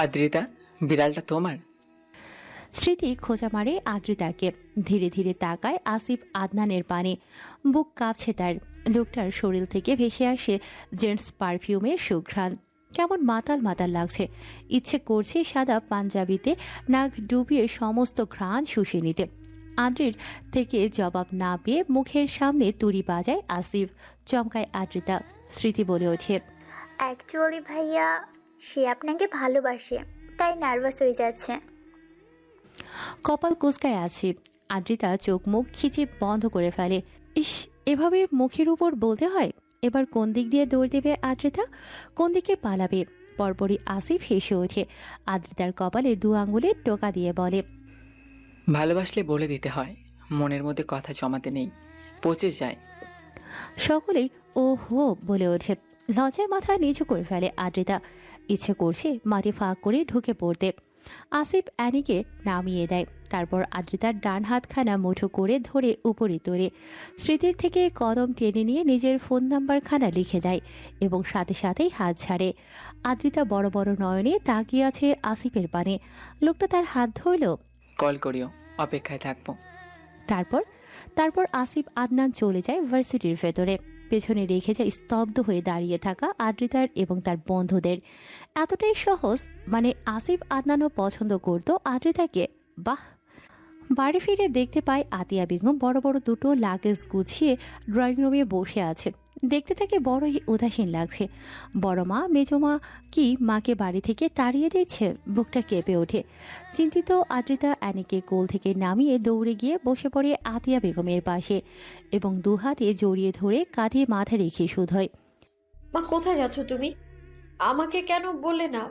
আদ্রিতা, বিড়ালটা তোমার? স্মৃতি খোঁজা মারে আদ্রিতাকে। ধীরে ধীরে তাকায় আসিফ আদনানের পানে। বুক কাঁপছে তার। লোকটার শরীর থেকে ভেসে আসে জেন্টস পারফিউমের সুঘ্রাণ। কেমন মাতাল মাতাল লাগছে। ইচ্ছে করছে সাদা পাঞ্জাবিতে নাক ডুবিয়ে সমস্ত ঘ্রাণ শুষে নিতে। আদ্রির থেকে জবাব না পেয়ে মুখের সামনে তুড়ি বাজায় আসিফ। চমকায় আদ্রিতা। স্মৃতি বলে ওঠে, অ্যাকচুয়ালি ভাইয়া, সে আপনাকে ভালোবাসে, তাই নার্ভাস হয়ে যাচ্ছে। কপাল কুঁচকায় আসিফ। আদ্রিতা চোখ মুখ খিচে বন্ধ করে ফেলে। ইস, এভাবে মুখের উপর বলতে হয়। এবার কোন দিক দিয়ে দৌড় দেবে আদ্রিতা, কোন দিকে পালাবে? পরপরই আসিফ হেসে ওঠে। আদ্রিতার কপালে 2 আঙ্গুলে টোকা দিয়ে বলে, ভালোবাসলে বলে দিতে হয়, মনের মধ্যে কথা জমাতে নেই, পচে যায়। সকলেই ও হো বলে ওঠে। লজ্জায় মাথা নিচু করে ফেলে আদ্রিতা। ইচ্ছে করছে মাটি ফাঁক করে ঢুকে পড়তে। আসিফ অ্যানিকে নামিয়ে দেয়, তারপর আদ্রিতার ডান হাতখানা মুঠো করে ধরে উপরে তোলে। স্মৃতির থেকে কলম টেনে নিয়ে নিজের ফোন নাম্বারখানা লিখে দেয় এবং সাথে সাথেই হাত ছাড়ে। আদ্রিতা বড় বড় নয়নে তাকিয়ে আছে আসিফের পানে। লোকটা তার হাত ধরল। কল করিও, অপেক্ষায় থাকবো। তারপর তারপর আসিফ আদনান চলে যায় ভার্সিটির ভেতরে। পেছনে রেখে যায় স্তব্ধ হয়ে দাঁড়িয়ে থাকা আদ্রিতার এবং তার বন্ধুদের। এতটাই সহজ, মানে আসিফ আদনানও পছন্দ করত আদ্রিতাকে। বাহ! বাড়ি ফিরে দেখতে পায় আতিয়া বেগম বড় বড় দুটো লাগেজ গুছিয়ে ড্রয়িং রুমে বসে আছে। দেখতে তাকে বড়ই উদাসীন লাগছে। বড় মা মেজমা কি মাকে বাড়ি থেকে তাড়িয়ে দিচ্ছে? বুকটা কেঁপে ওঠে। চিন্তিত আদ্রিতা অ্যানিকে কোল থেকে নামিয়ে দৌড়ে গিয়ে বসে পড়ে আতিয়া বেগমের পাশে এবং দুহাতে জড়িয়ে ধরে কাঁধে মাথা রেখে শুধোয়। মা, কোথায় যাচ্ছ তুমি? আমাকে কেন বললে না?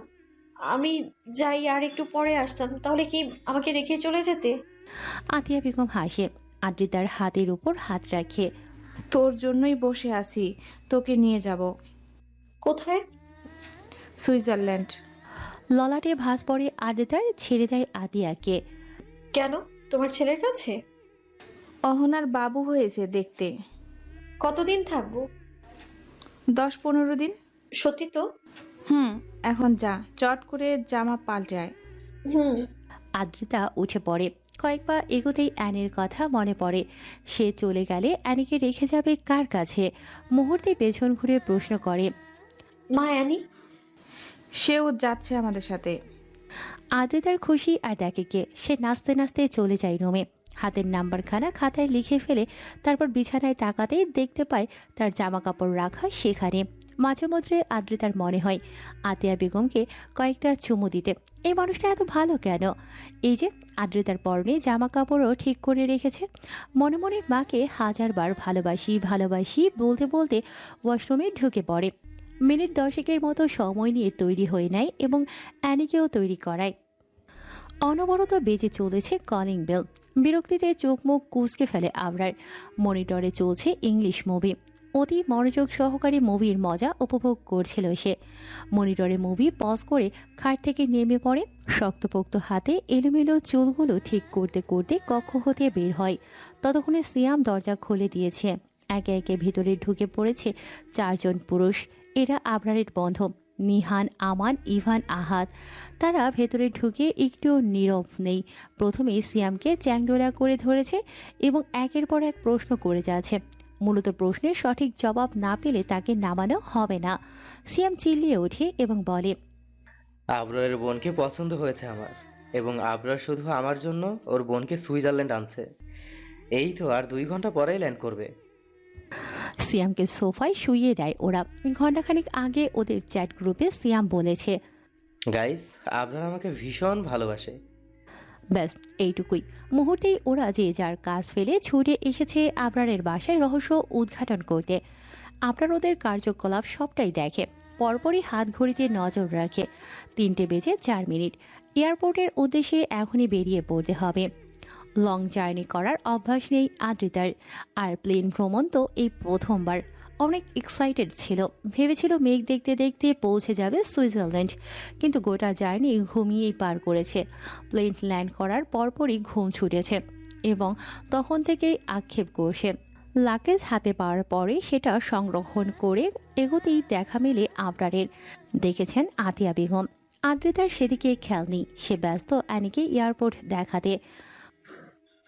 আমি যাই আর একটু পরে আসতাম, তাহলে কি আমাকে রেখে চলে যেতে? আতিয়া বেগম হাসে, আদ্রিতার হাতের উপর হাত রাখে। তোর জন্যই বসে আছি, তোকে নিয়ে যাব। কোথায়? সুইজারল্যান্ড। ললাটে ভাঁজ পড়ে আদ্রিতার, ছেড়ে দেয় আতিয়াকে। কেন? তোমার ছেলের কাছে? অহনার বাবু হয়েছে দেখতে। কতদিন থাকবো? 10-15 দিন। সত্যি তো? এখন যা, চট করে জামা পাল্টায়। আদ্রিতা উঠে পড়ে। কয়েক পা এগোতেই অ্যানির কথা মনে পড়ে। সে চলে গেলে অ্যানিকে রেখে যাবে কার কাছে? মুহূর্তে পেছন ঘুরে প্রশ্ন করে, মা, অ্যানি? সেও যাচ্ছে আমাদের সাথে। আদ্রিতার খুশি আর ডাকে কে। সে নাচতে নাচতে চলে যায় রুমে। হাতের নাম্বারখানা খাতায় লিখে ফেলে তারপর বিছানায় তাকাতেই দেখতে পায় তার জামা কাপড় রাখা সেখানে। মাঝে মধ্যে আদ্রিতার মনে হয় আতিয়া বেগমকে কয়েকটা চুমু দিতে। এই মানুষটা এত ভালো কেন? এই যে আদ্রিতার পরনে জামা কাপড়ও ঠিক করে রেখেছে। মনে মনে মাকে হাজারবার ভালোবাসি ভালোবাসি বলতে বলতে ওয়াশরুমে ঢুকে পড়ে। মিনিট 10 মতো সময় নিয়ে তৈরি হয়ে নেয় এবং অ্যানিকেও তৈরি করায়। অনবরত বেজে চলেছে কলিং বেল। বিরক্তিতে চোখ মুখ কুঁচকে ফেলে আবরার। মনিটরে চলছে ইংলিশ মুভি। অতি মনোযোগ সহকারে মুভির মজা উপভোগ করছিল সে। মনিটরে মুভি পজ করে খাট থেকে নেমে পড়ে। শক্তপোক্ত হাতে এলোমেলো চুলগুলো ঠিক করতে করতে কক্ষ হতে বের হয়। ততক্ষণে সিয়াম দরজা খুলে দিয়েছে। একে একে ভিতরে ঢুকে পড়েছে 4 জন পুরুষ। এরা আবরারের বন্ধু, নিহান, আমান, ইভান, আহাদ। তারা ভেতরে ঢুকে একটু নীরব নেই। প্রথমে সিয়ামকে চ্যাংডোলা করে ধরেছে এবং একের পর এক প্রশ্ন করে যাচ্ছে। মূলত প্রশ্নের সঠিক জবাব না পেলে তাকে নামানো হবে না। সিয়াম চিল্লিয়ে ওঠে এবং বলে, আবরারের বোনকে পছন্দ হয়েছে আমার, এবং আবরার শুধু আমার জন্য ওর বোনকে সুইজারল্যান্ড আনছে। এই তো আর 2 ঘন্টা পরেই ল্যান্ড করবে। সিয়ামকে সোফায় শুইয়ে দেয় ওরা। ঘণ্টাখানিক আগে ওদের চ্যাট গ্রুপে সিয়াম বলেছে, গাইস, আবরার আমাকে ভীষণ ভালোবাসে। ব্যাস এইটুকুই। মুহূর্তেই ওরা যে যার কাজ ফেলে ছুটে এসেছে আবরারের বাসায় রহস্য উদ্ঘাটন করতে। আবরার ওদের কার্যকলাপ সবটাই দেখে, পরপরই হাত ঘড়িতে নজর রাখে। 3:04। এয়ারপোর্টের উদ্দেশ্যে এখনই বেরিয়ে পড়তে হবে। লং জার্নি করার অভ্যাস নেই আদ্রিতার, আর প্লেন ভ্রমণ তো এই প্রথমবার। অনেক এক্সাইটেড ছিল, ভেবেছিল মেঘ দেখতে দেখতে পৌঁছে যাবে সুইজারল্যান্ড, কিন্তু গোটা জার্নি ঘুমিয়েই পার করেছে। প্লেন ল্যান্ড করার পরপরই ঘুম ছুটেছে এবং তখন থেকেই আক্ষেপ করছে। লাগেজ হাতে পাওয়ার পরে সেটা সংরক্ষণ করে এগোতেই দেখা মেলে আবরারের। দেখেছেন আতিয়া বেগম। আদ্রিতার সেদিকে খেয়াল নেই, সে ব্যস্ত অ্যানিকে এয়ারপোর্ট দেখাতে।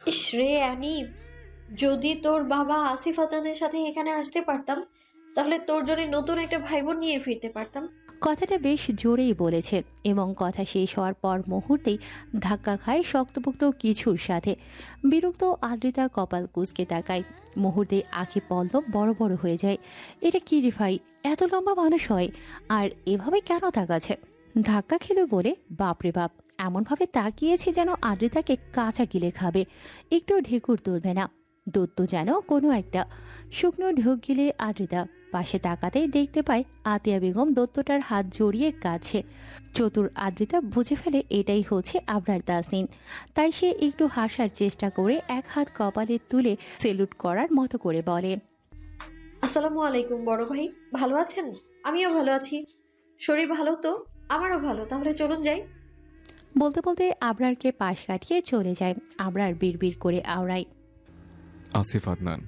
ইস রে অ্যানি, যদি তোর বাবা আসিফ আদনানের সাথে এখানে আসতে পারতাম, তাহলে তোর জন্য নতুন একটা ভাই বোন নিয়ে ফিরতে পারতাম। কথাটা বেশ জোরেই বলেছে এবং কথা শেষ হওয়ার পর মুহূর্তেই ধাক্কা খায় শক্তপোক্ত কিছুর সাথে। বিরক্ত আদ্রিতা কপাল কুঁচকে তাকায়। মুহূর্তে আঁখি পল্লব বড় বড় হয়ে যায়। এটা কি রে ভাই, এত লম্বা মানুষ হয় আর এভাবে কেন তাকাচ্ছে? ধাক্কা খেলো বলে বাপরে বাপ, এমনভাবে তাকিয়েছে যেন আদ্রিতাকে কাঁচা গিলে খাবে, একটু ঢেকুর তুলবে না। দত্ত যেন কোনো একটা শুকনো ঢোক গিলে আদ্রিতা পাশে তাকাতেই দেখতে পায় আতিয়া বেগম দত্তটার হাত জড়িয়ে কাছে। চতুর আদ্রিতা বুঝে ফেলে এটাই হচ্ছে আবরার তাসনিন। তাই সে একটু হাসার চেষ্টা করে এক হাত কপালে তুলে সেলুট করার মতো করে বলে, আসসালামু আলাইকুম বড় ভাই, ভালো আছেন? আমিও ভালো আছি। শরীর ভালো তো? আমারও ভালো। তাহলে চলুন যাই। বলতে বলতে আবরারকে পাশ কাটিয়ে চলে যায়। আবরার বিড়বিড় করে আওড়ায়। আসিফ আদনান।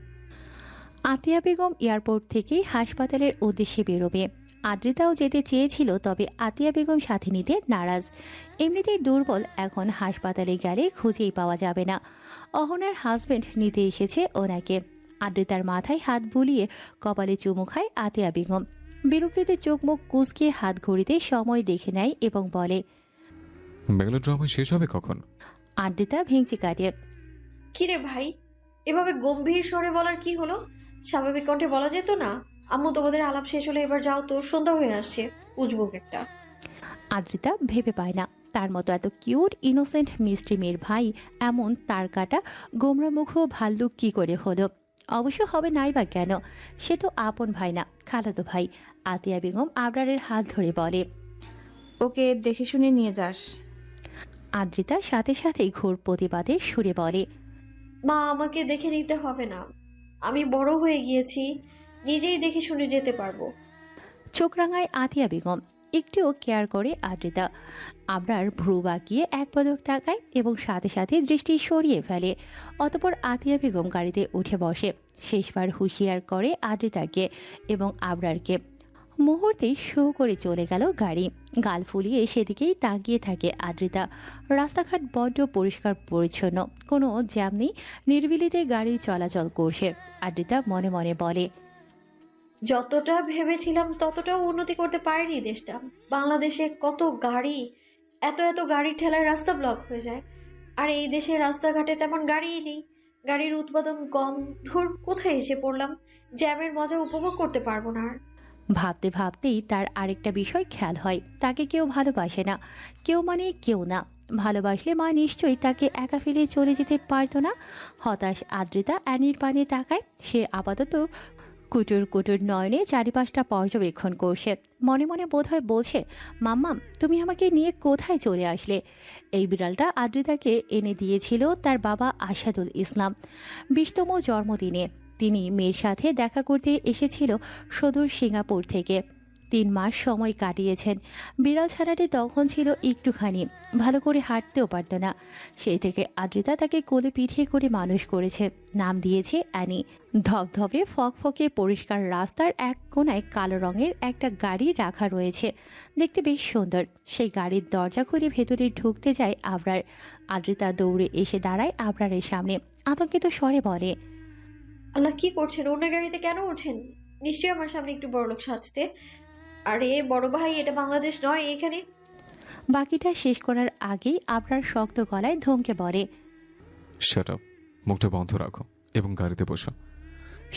আতিয়া বেগম এয়ারপোর্ট থেকেই হাসপাতালের উদ্দেশ্যে বেরোবে। আদ্রিতাও যেতে চেয়েছিল, তবে আতিয়া বেগম সাথে নিতে নারাজ। এমনিতেই দুর্বল, এখন হাসপাতালে গেলে খুঁজেই পাওয়া যাবে না। অহনার হাজবেন্ড নিতে এসেছে ওনাকে। আদ্রিতার মাথায় হাত বুলিয়ে কপালে চুমু খায় আতিয়া বেগম। বিরক্তিতে চোখ মুখ কুঁচকে হাত ঘড়িতে সময় দেখে নেয় এবং বলে, মেলোড্রামা শেষ হবে কখন? আদ্রিতা ভেঙচি কাটে। কিরে ভাই, এভাবে গম্ভীর স্বরে বলার কি হলো? স্বাভাবিক কণ্ঠে বলা যেত না? আম্মু, তোমাদের আলাপ শেষ হলে এবার যাও তো, সন্ধ্যা হয়ে আসছে। উজবুক একটা। আদ্রিতা ভেবে পায় না, তার মতো এত কিউট ইনোসেন্ট মিষ্টি মেয়ের ভাই এমন তার কাটা গোমরামুখ ভাল্লুক কি করে হলো। অবশ্য হবে নাই বা কেন, সে তো আপন ভাই না, খালাতো ভাই। আতিয়া বেগম আবরারের হাত ধরে বলে, ওকে দেখে শুনে নিয়ে যাস। আদ্রিতা সাথে সাথেই ঘোর প্রতিবাদের সুরে বলে, মা, আমাকে দেখে নিতে হবে না। আমি বড় হয়ে গিয়েছি, নিজেই দেখে শুনে যেতে পারবো। চোখ রাঙায় আতিয়া বেগম। একটুও কেয়ার করে আদ্রিতা। আবরার ভ্রু বাঁকিয়ে এক পদক তাকায় এবং সাথে সাথে দৃষ্টি সরিয়ে ফেলে। অতপর আতিয়া বেগম গাড়িতে উঠে বসে। শেষবার হুঁশিয়ার করে আদ্রিতাকে এবং আবরারকে। মুহূর্তে শো করে চলে গেল গাড়ি। গাল ফুলিয়ে সেদিকেই তাকিয়ে থাকে আদ্রিতা। রাস্তাঘাট বড্ড পরিষ্কার পরিচ্ছন্ন, কোনো জ্যাম নেই, নির্বিলিতে গাড়ি চলাচল করছে। আদ্রিতা মনে মনে বলে, যতটা ভেবেছিলাম ততটাও উন্নতি করতে পারেনি দেশটা। বাংলাদেশে কত গাড়ি, এত এত গাড়ির ঠেলায় রাস্তা ব্লক হয়ে যায়। আর এই দেশের রাস্তাঘাটে তেমন গাড়িই নেই, গাড়ির উৎপাদন কম। ধুর, কোথায় এসে পড়লাম! জ্যামের মজা উপভোগ করতে পারবো না আর। ভাবতে ভাবতেই তার আরেকটা বিষয় খেয়াল হয়, তাকে কেউ ভালোবাসে না। কেউ মানে কেউ না। ভালোবাসলে মা নিশ্চয়ই তাকে একা ফেলে চলে যেতে পারতো না। হতাশ আদ্রিতা অ্যানির পানে তাকায়। সে আপাতত কুটুর কুটুর নয়নে চারিপাশটা পর্যবেক্ষণ করছে। মনে মনে বোধহয় বলছে, মাম্মাম, তুমি আমাকে নিয়ে কোথায় চলে আসলে? এই বিড়ালটা আদ্রিতাকে এনে দিয়েছিল তার বাবা আসাদুল ইসলাম 20তম জন্মদিনে। তিনি মেয়ের সাথে দেখা করতে এসেছিল সুদূর সিঙ্গাপুর থেকে। 3 মাস সময় কাটিয়েছেন। বিড়াল ছানাটি তখন ছিল একটুখানি, ভালো করে হাঁটতেও পারত না। সেই থেকে আদ্রিতা তাকে কোলে পিঠে করে মানুষ করেছে। নাম দিয়েছে অ্যানি। ধপধপে ফকফকে পরিষ্কার রাস্তার এক কোণায় কালো রঙের একটা গাড়ি রাখা রয়েছে, দেখতে বেশ সুন্দর। সেই গাড়ির দরজা খুলে ভেতরে ঢুকতে যায় আবরার। আদ্রিতা দৌড়ে এসে দাঁড়ায় আবরারের সামনে, আতঙ্কিত স্বরে বলে, আল্লাহ, কি করছেন? অন্য গাড়িতে কেন উঠছেন? নিশ্চয়ই আমার সামনে একটু বড়লোক সাজতে। আরে বড় ভাই, এটা বাংলাদেশ নয়, এখানে। বাকিটা শেষ করার আগেই আবরার শক্ত গলায় ধমকে বলে, শাট আপ, মুখটা বন্ধ রাখো এবং গাড়িতে বসো।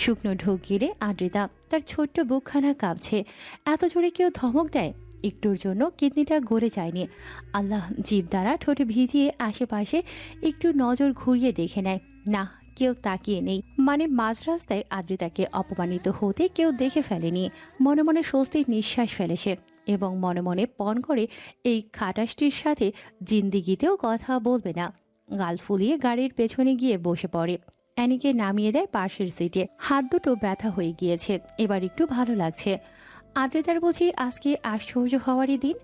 শুকনো ঢোক গিলে আদ্রিতা, তার ছোট্ট বুকখানা কাঁপছে। এত জোরে কেউ ধমক দেয়? একটুর জন্য কিডনিটা গলে যায়নি। আল্লাহ জিভ দ্বারা ঠোঁটে ভিজিয়ে আশেপাশে একটু নজর ঘুরিয়ে দেখে নেয়। না, কেউ তাকিয়ে নেই। মানে মাঝ রাস্তায় আদ্রিতাকে অপমানিত হতে কেউ দেখে ফেলেনি। মনে মনে স্বস্তির নিঃশ্বাস ফেলেছে এবং মনে মনে পণ করে এই খাটাসটির সাথে জিন্দিগিতেও কথা বলবে না। গাল ফুলিয়ে গাড়ির পেছনে গিয়ে বসে পড়ে। অ্যানিকে নামিয়ে দেয় পাশের সিটে। হাত দুটো ব্যথা হয়ে গিয়েছে, এবার একটু ভালো লাগছে। আদ্রিতার বুঝি আজকে আশ্চর্য হওয়ারই দিন।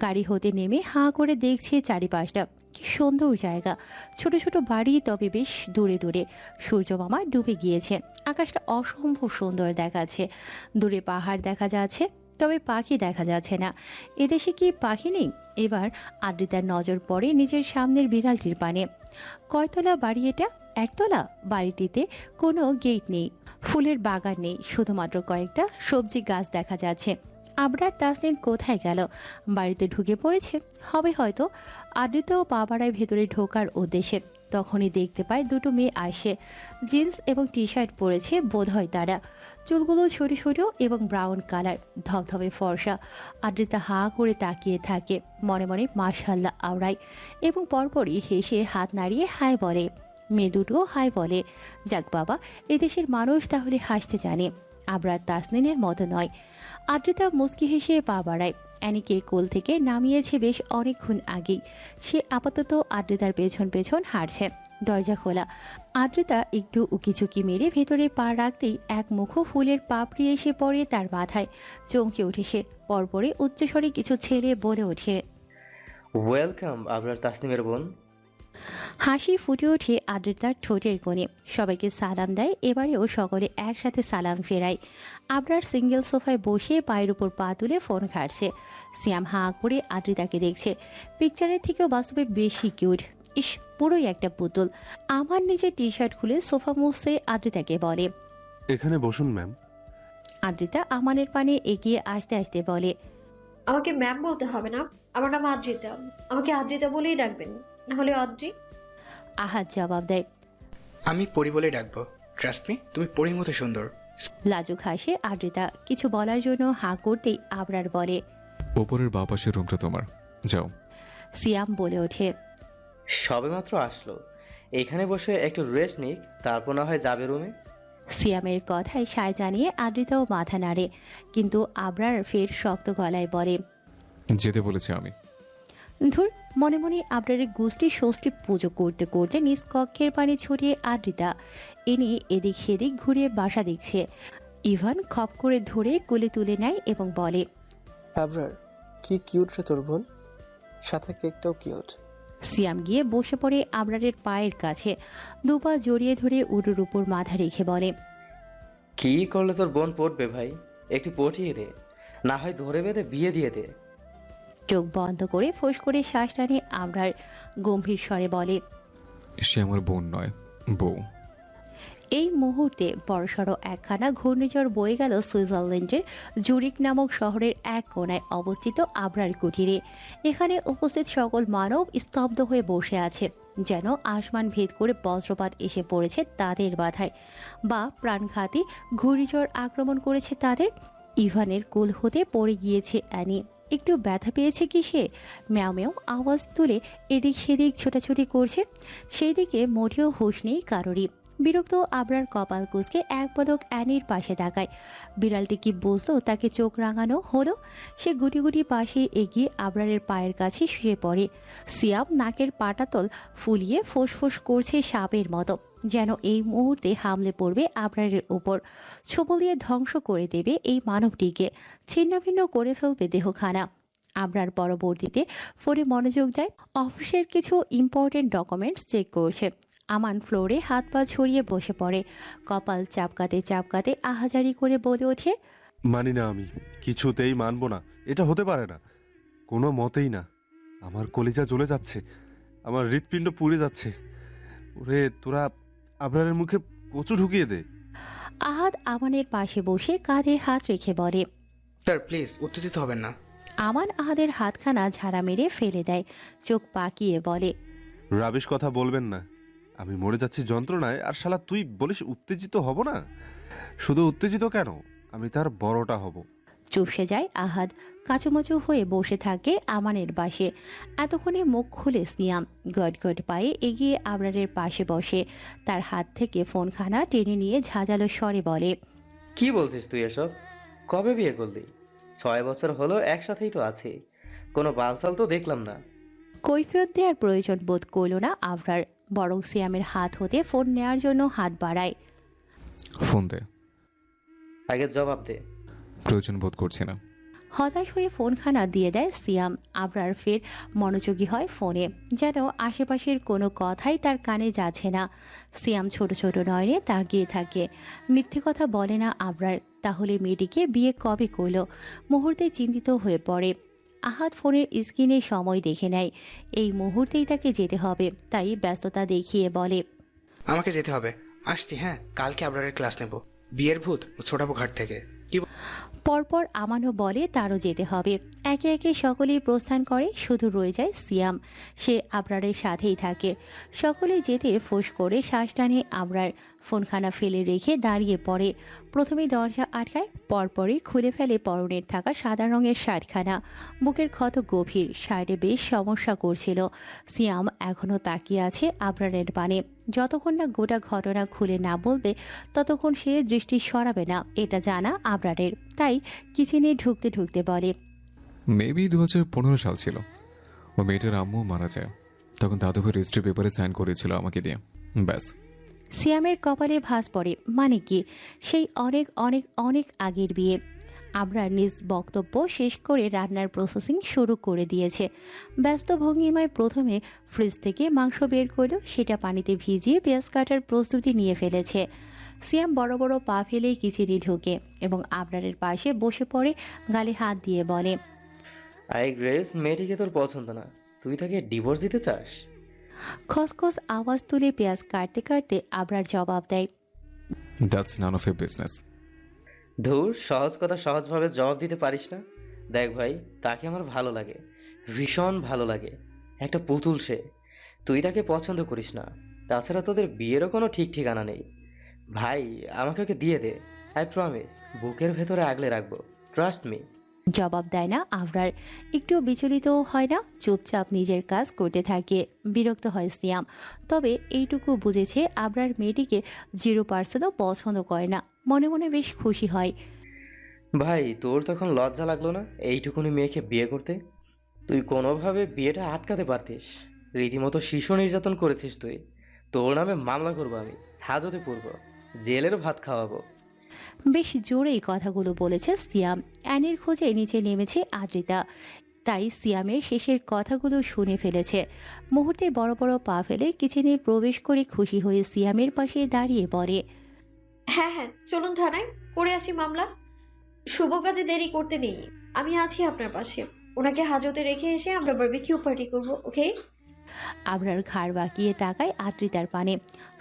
গাড়ি হতে নেমে হাঁ করে দেখছে চারিপাশটা। কি সুন্দর জায়গা, ছোট ছোট বাড়ি, তবে বেশ দূরে দূরে। সূর্য মামা ডুবে গিয়েছে, আকাশটা অসম্ভব সুন্দর দেখাচ্ছে। দূরে পাহাড় দেখা যাচ্ছে, তবে পাখি দেখা যাচ্ছে না। এদেশে কি পাখি নেই? এবার আদ্রিতার নজর পড়ে নিজের সামনের বিড়ালটির পানে। কয়তলা বাড়ি এটা? 1 তলা। বাড়িটিতে কোনো গেট নেই, ফুলের বাগান নেই, শুধুমাত্র কয়েকটা সবজি গাছ দেখা যাচ্ছে। আবরার তাসনিন কোথায় গেল? বাড়িতে ঢুকে পড়েছে হবে হয়তো। আদ্রিতাও পা বাড়ায় ভেতরে ঢোকার উদ্দেশ্যে। তখনই দেখতে পায় দুটো মেয়ে আসে। জিন্স এবং টি শার্ট পরেছে বোধহয় তারা। চুলগুলো ছোট ছোট এবং ব্রাউন কালার, ধবধবে ফর্সা। আদ্রিতা হাঁ করে তাকিয়ে থাকে, মনে মনে মাশাল্লাহ আওড়ায় এবং পরপরই হেসে হাত নাড়িয়ে হাই বলে। মেয়ে দুটো হাই বলে। যাক বাবা, এদেশের মানুষ তাহলে হাসতে জানে, আবরার তাসনিনের মতো নয়। আদ্রিতা মুচকি হেসে পা বাড়ায়। অ্যানিকে কোল থেকে নামিয়েছে বেশ অনেকক্ষণ আগেই। সে আপাতত আদ্রিতার পেছন পেছন হাঁটছে। দরজা খোলা। আদ্রিতা একটু উকিঝুঁকি মেরে ভেতরে পা রাখতেই এক মুখো ফুলের পাপড়ি এসে পড়ে তার মাথায়। চমকে উঠে সে, পরপরে উচ্চস্বরে কিছু ছেড়ে বলে ওঠে, ওয়েলকাম আবরার তাসনিমের বোন। হাসি ফুটে ওঠে আদ্রিতার ঠোঁটের কোণে। সবাইকে সালাম দেয়, এবারেও সকলে একসাথে সালাম ফেরায়। আবরার সিঙ্গেল সোফায় বসে পায়ের উপর পা তুলে ফোন ঘাটছে। সিয়াম হাঁ করে আদ্রিতাকে দেখছে। পিকচারের থেকেও বাস্তবে বেশি কিউট। ইস, পুরোই একটা পুতুল। আমার নিজের টি শার্ট খুলে সোফা মুছতে আদ্রিতাকে বলে। এখানে বসুন ম্যাম। আদ্রিতা আমানের পানে এগিয়ে আসতে আসতে বলে, আমাকে ম্যাম বলতে হবে না, আমার নাম আদ্রিতা, আমাকে আদ্রিতা বলেই ডাকবেন, নাহলে অদ্রি। আহাদ জবাব দেয়, আমি পরি বলে ডাকবো, ট্রাস্ট মি, তুমি পরির মতো সুন্দর। লাজুক হাসে আদ্রিতা। কিছু বলার জন্য হাঁ করতেই আবরার বলে, ওপরের বাঁ পাশের রুমটা তোমার, যাও। সিয়াম বলে ওঠে, সবেমাত্র আসলো, এখানে বসে একটু রেস্ট নিক, তারপর না হয় যাবে রুমে। সিয়ামের কথায় সায় জানিয়ে আদ্রিতাও মাথা নাড়ে, কিন্তু আবরার ফের শক্ত গলায় বলে, যেতে বলেছি আমি। ধুর। মনে মনে আবরারের গোষ্ঠী ষষ্ঠী পুজো করতে করতে নিজ কক্ষের পানে ছড়িয়ে আদ্রিতা এনে এদিক সেদিক ঘুরিয়ে বাসা দেখছে। ইভান খপ করে ধরে কোলে তুলে নেয় এবং বলে, আবরার, কি কিউট রে তোর বোন, সাথে কেকটাও কিউট। সিয়াম গিয়ে বসে পড়ে আবরারের পায়ের কাছে, দুপা জড়িয়ে ধরে উড়ুর উপর মাথা রেখে বলে, কি করলে তোর বোন পড়বে ভাই, একটু পটিয়ে দে, না হয় ধরে বেঁধে বিয়ে দিয়ে দে। চোখ বন্ধ করে ফোঁস করে শ্বাস টানে আবরার গম্ভীর স্বরে বলে, সে আমার বোন নয়, বউ। এই মুহূর্তে বড়সড় একখানা ঘূর্ণিঝড় বয়ে গেল সুইজারল্যান্ডের জুরিক নামক শহরের এক কোণায় অবস্থিত আবরার কুটিরে। এখানে উপস্থিত সকল মানব স্তব্ধ হয়ে বসে আছে, যেন আসমান ভেদ করে বজ্রপাত এসে পড়েছে তাদের বাধায়, বা প্রাণঘাতী ঘূর্ণিঝড় আক্রমণ করেছে তাদের। ইভানের কোল হতে পড়ে গিয়েছে অ্যানি। একটু ব্যথা পেয়েছে কি সে? ম্যাও ম্যাও আওয়াজ তুলে এদিক সেদিক ছোটাছুটি করছে। সেই দিকে মোটেও হুঁশ নেই কারোরই। বিরক্ত আবরার কপাল কুঁচকে এক পলক অ্যানির পাশে তাকায়। বিড়ালটি কি বুঝলো তাকে চোখ রাঙানো হলো? সে গুটি গুটি পাশে এগিয়ে আবরারের পায়ের কাছে শুয়ে পড়ে। সিয়াম নাকের পাটাতল ফুলিয়ে ফোঁস করছে সাপের মতো, যেন এই মুহূর্তে হামলে পড়বে আবরারের উপর, ছোবল দিয়ে ধ্বংস করে দেবে এই মানবটিকে, ছিন্নভিন্ন করে ফেলবে দেহখানা। আবরার পরবর্তীতে ফোনে মনোযোগ দেয়, অফিসের কিছু ইম্পর্টেন্ট ডকুমেন্টস চেক করছে। আমান ফ্লোরে হাত পা ছড়িয়ে বসে পড়ে, কপাল চাপকাতে চাপকাতে আহাজারি করে বলে ওঠে, মানি না, আমি কিছুতেই মানবো না, এটা হতে পারে না, কোনো মতেই না। আমার কলিজা জ্বলে যাচ্ছে, আমার হৃৎপিণ্ড পুড়ে যাচ্ছে। ওরে তোরা আবরারের মুখে কচু ঢুকিয়ে দে। আহাদ আমানের পাশে বসে কাঁধে হাত রেখে বলে, স্যার প্লিজ উত্তেজিত হবেন না। আমান আহাদের হাতখানা ঝাড়া মেরে ফেলে দেয়, চোখ পাকিয়ে বলে, রাবিশ কথা বলবেন না, আমি মরে যাচ্ছি যন্ত্রণায়, আর শালা তুই বলিস উত্তেজিত হব না? শুধু উত্তেজিত কেন, আমি তার বড়টা হব। চুপসে যায় আহাদ, কাঁচুমাচু হয়ে বসে থাকে আমানের পাশে। এতক্ষণে মুখ খুলে সিয়াম গট পায়ে এগিয়ে আবরারের পাশে বসে, তার হাত থেকে ফোনখানা টেনে নিয়ে ঝাঁঝালো স্বরে বলে, কি বলছিস তুই এসব? কবে বিয়ে করলি? 6 বছর হলো একসাথেই তো আছি, কোনো বালসাল তো দেখলাম না। কৈফিয়ত দেওয়ার প্রয়োজন বোধ করল না আবরার, বরং সিয়ামের হাত হতে ফোন নেয়ার জন্য হাত বাড়ায়। ফোন দে। আগে জবাব দে। প্রয়োজন বোধ করছি না। হতাশ হয়ে ফোনখানা দিয়ে দেয় সিয়াম। আবরার ফের মনোযোগী হয় ফোনে, যেন আশেপাশের কোনো কথাই তার কানে যাচ্ছে না। সিয়াম ছোট ছোট নয়নে তাকিয়ে থাকে। মিথ্যে কথা বলে না আবরার, তাহলে মেয়েটিকে বিয়ে কবে করলো? মুহূর্তে চিন্তিত হয়ে পড়ে। আহাদ ফোনের স্ক্রিনে সময় দেখে নেয়, এই মুহূর্তেই তাকে যেতে হবে, তাই ব্যস্ততা দেখিয়ে বলে, আমাকে যেতে হবে, আসছি। হ্যাঁ, কালকে আবরারের ক্লাস নেব, বিয়ের ভূত ছোটাবো ঘাট থেকে। পরপর আমানও বলে তারও যেতে হবে। একে একে সকলেই প্রস্থান করে, শুধু রয়ে যায় সিয়াম। সে আবরারের সাথেই থাকে। সকলে যেতে ফোঁস করে শ্বাস টানে আবরার। ফোনখানা ফেলে রেখে দাঁড়িয়ে পড়ে। প্রথমে দরজা আটকায়, পরপরই খুলে ফেলে পরনের থাকা সাদা রঙের শার্টখানা। বুকের ক্ষত গভীর, শার্টে বেশ সমস্যা করছিল। সিয়াম এখনও তাকিয়ে আছে আবরারের পানে। যতক্ষণ না গোটা ঘটনা খুলে না বলবে ততক্ষণ সে দৃষ্টি সরাবে না, এটা জানা আবরারের। তাই কিচেনে ঢুকতে ঢুকতে বলে, মেবি 2015 সাল ছিল। ও মেয়েটার আম্মু মারা যায়, তখন দাদু ভাই রেজিস্ট্রি পেপারে সাইন করেছিল আমাকে দিয়ে। ব্যাস। সিয়ামের কপালে ভাঁজ পড়ে। মানে কি, সেই অনেক অনেক অনেক আগের বিয়ে। আবরার নিজ বক্তব্য শেষ করে রান্নার প্রসেসিং শুরু করে দিয়েছে। ব্যস্ত ভঙ্গিমায় প্রথমে ফ্রিজ থেকে মাংস বের করলো, সেটা পানিতে ভিজিয়ে পেঁয়াজ কাটার প্রস্তুতি নিয়ে ফেলেছে। সিয়াম বড় বড় পা ফেলেই কিচেনে ঢোকে এবং আবরারের পাশে বসে পড়ে, গালে হাত দিয়ে বলে, আই গ্রেস, মেয়েটিকে তোর পছন্দ না, তুই তাকে ডিভোর্স দিতে চাস? খসখস আওয়াজ তুলে পেঁয়াজ কাটতে কাটতে আবরার জবাব দেয়, that's none of A business. ধুর, সহজ কথা সহজভাবে জবাব দিতে পারিস না? দেখ ভাই, তাকে আমার ভালো লাগে, ভীষণ ভালো লাগে। একটা পুতুল সে, তুই তাকে পছন্দ করিস না। তাছাড়া তোদের বিয়েরও কোনো ঠিক ঠিকানা নেই। ভাই, আমাকে ওকে দিয়ে দে, আই প্রমিস, বুকের ভেতরে আগলে রাখবো, ট্রাস্ট মি। জবাব দেয় না আবরার। একটু বিচলিত হয় না, চুপচাপ নিজের কাজ করতে থাকে। বিরক্ত হয় সিয়াম, তবে এইটুকু বুঝেছে আবরার মেয়েটিকে 0%ও পছন্দ করে না। মনে মনে বেশ খুশি হয়। ভাই, তোর তখন লজ্জা লাগলো না এইটুকুনি মেয়েকে বিয়ে করতে? তুই কোনোভাবে বিয়েটা আটকাতে পারতিস। রীতিমতো শিশু নির্যাতন করেছিস তুই। তোর নামে মামলা করবো আমি, হাজতে পড়বো, জেলের ভাত খাওয়াবো। বেশ জোরেই কথাগুলো বলেছে সিয়াম। অ্যানির খোঁজে নিচে নেমেছে আদ্রিতা, তাই সিয়ামের শেষের কথাগুলো শুনে ফেলেছে। মুহূর্তে বড় বড় পা ফেলে কিচেনে প্রবেশ করে খুশি হয়ে সিয়ামের পাশে দাঁড়িয়ে পড়ে। হ্যাঁ হ্যাঁ, চলুন থানায় করে আসি মামলা। শুভ কাজে দেরি করতে নেই, আমি আছি আপনার পাশে। ওনাকে হাজতে রেখে এসে আমরা বারবিকিউ পার্টি করব, ওকে? আবরার ঘাড় বাঁকিয়ে তাকায় আদ্রিতার পানে।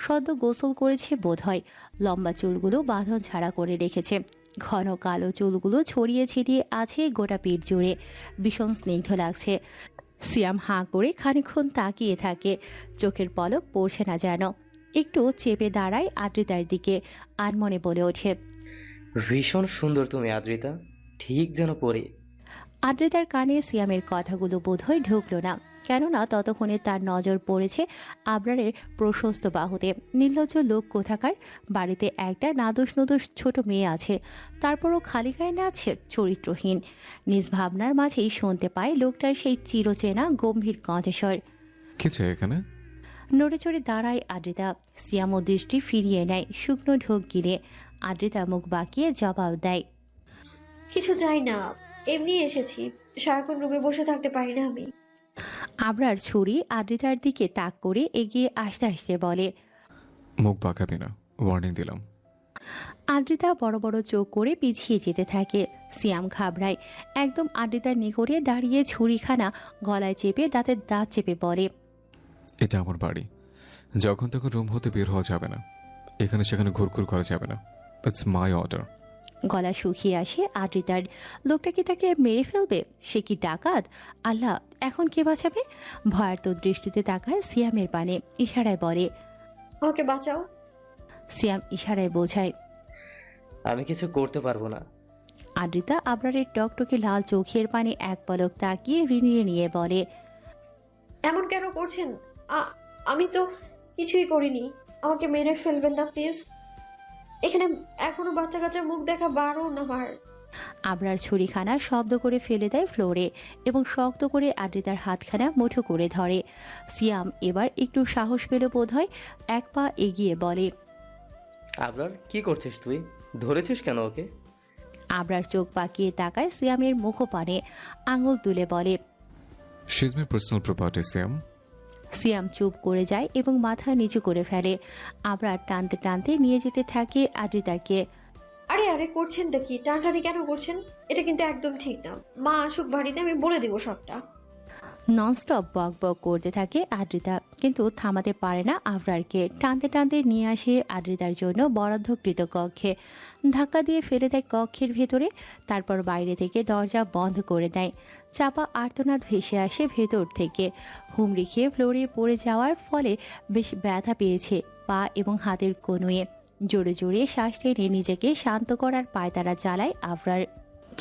সদ্য গোসল করেছে বোধহয়। লম্বা চুলগুলো বাঁধন ছাড়া করে রেখেছে। ঘন কালো চুলগুলো ছড়িয়ে ছিটিয়ে আছে গোটা পিঠ জুড়ে। ভীষণ স্নিগ্ধ লাগছে। সিয়াম হাঁ করে খানিকক্ষণ তাকিয়ে থাকে, চোখের পলক পড়ছে না যেন। একটু চেপে দাঁড়ায় আদ্রিতার দিকে, আনমনে বলে ওঠে, ভীষণ সুন্দর তুমি আদ্রিতা, ঠিক যেন পরি। আদ্রিতার কানে সিয়ামের কথাগুলো বোধহয় ঢুকলো না, কেননা ততক্ষণে তার নজর পড়েছে আবরারের প্রশস্ত বাহুতে। নির্লজ্জ লোক কোথাকার। বাড়িতে একটা নাদোষ নদোষ ছোট মেয়ে আছে, তারপরও খালি গায়ে নাচছে, চরিত্রহীন। নিজ ভাবনার মাঝেই শুনতে পায় লোকটার সেই চিরচেনা গম্ভীর কণ্ঠস্বর। কি চাই এখানে? নড়ে চড়ে দাঁড়ায় আদ্রিতা। সিয়াম ও দৃষ্টি ফিরিয়ে নেয় শুকনো ঢোক গিলে। আদ্রিতা মুখ বাঁকিয়ে জবাব দেয়, কিছু চাই না, এমনি এসেছি। সারাক্ষণ রুমে বসে থাকতে পারি না আমি। আবরার ছুরি আদ্রিতার দিকে তাক করে এগিয়ে আসতে আসতে বলে, মুখ বাঁকাবি না, ওয়ার্নিং দিলাম। আদ্রিতা বড় বড় চোখ করে পিছিয়ে যেতে থাকে। সিয়াম ঘাবড়ায়। একদম আদ্রিতার নিকটে দাঁড়িয়ে ছুরিখানা গলায় চেপে দাঁতের দাঁত চেপে বলে, এটা আমার বাড়ি, যখন তখন রুম হতে বের হওয়া যাবে না, এখানে সেখানে ঘুরঘুর করা যাবে না। It's my order. গলা শুকিয়ে আসে আদ্রিতার। লোকটা কি তাকে মেরে ফেলবে? সে কি ডাকাত? আল্লাহ, এখন কে বাঁচাবে? ভয়ার্ত দৃষ্টিতে তাকায় সিয়ামের পানে, ইশারায় বলে, ওকে বাঁচাও। সিয়াম ইশারায় বোঝায়, আমি কিছু করতে পারবো না। আদ্রিতা আবরারের টকটকে লাল চোখের পানে এক পলক তাকিয়ে ঋণিয়ে নিয়ে বলে, এমন কেন করছেন? আমি তো কিছুই করিনি, আমাকে মেরে ফেলবেন না প্লিজ। এখানে এখনো বাচ্চা কাচ্চার মুখ দেখা বারণ আমার। আবরার ছুরিখানা শব্দ করে ফেলে দেয় ফ্লোরে এবং শক্ত করে আদ্রিতার হাতখানা মুঠো করে ধরে। সিয়াম এবার একটু সাহস পেল বোধহয়, এক পা এগিয়ে বলে, আবরার, কি করছিস তুই? ধরেছিস কেন ওকে? আবরার চোখ পাকিয়ে তাকায় সিয়ামের মুখপানে, আঙুল তুলে বলে, she is my personal property Siam. Siam চুপ করে যায় এবং মাথা নিচু করে ফেলে। আবরার টানতে টানতে নিয়ে যেতে থাকে আদ্রিতাকে। আরে আরে, করছেনটা কি? টানটানি কেন করছেন? এটা কিন্তু একদম ঠিক না। মা আসুক বাড়িতে, আমি বলে দিব সবটা। ননস্টপ বক বক করতে থাকে আদ্রিতা, কিন্তু থামাতে পারে না আবরারকে। টানতে টানতে নিয়ে আসে আদ্রিতার জন্য বরাদ্দকৃত কক্ষে। ধাক্কা দিয়ে ফেলে দেয় কক্ষের ভেতরে, তারপর বাইরে থেকে দরজা বন্ধ করে দেয়। চাপা আর্তনাদ ভেসে আসে ভেতর থেকে। হুমড়ি খেয়ে ফ্লোরে পড়ে যাওয়ার ফলে বেশ ব্যথা পেয়েছে পা এবং হাতের কনুয়ে। জোরে জোরে শ্বাস টেনে নিজেকে শান্ত করার পায়তারা চালায় আবরার।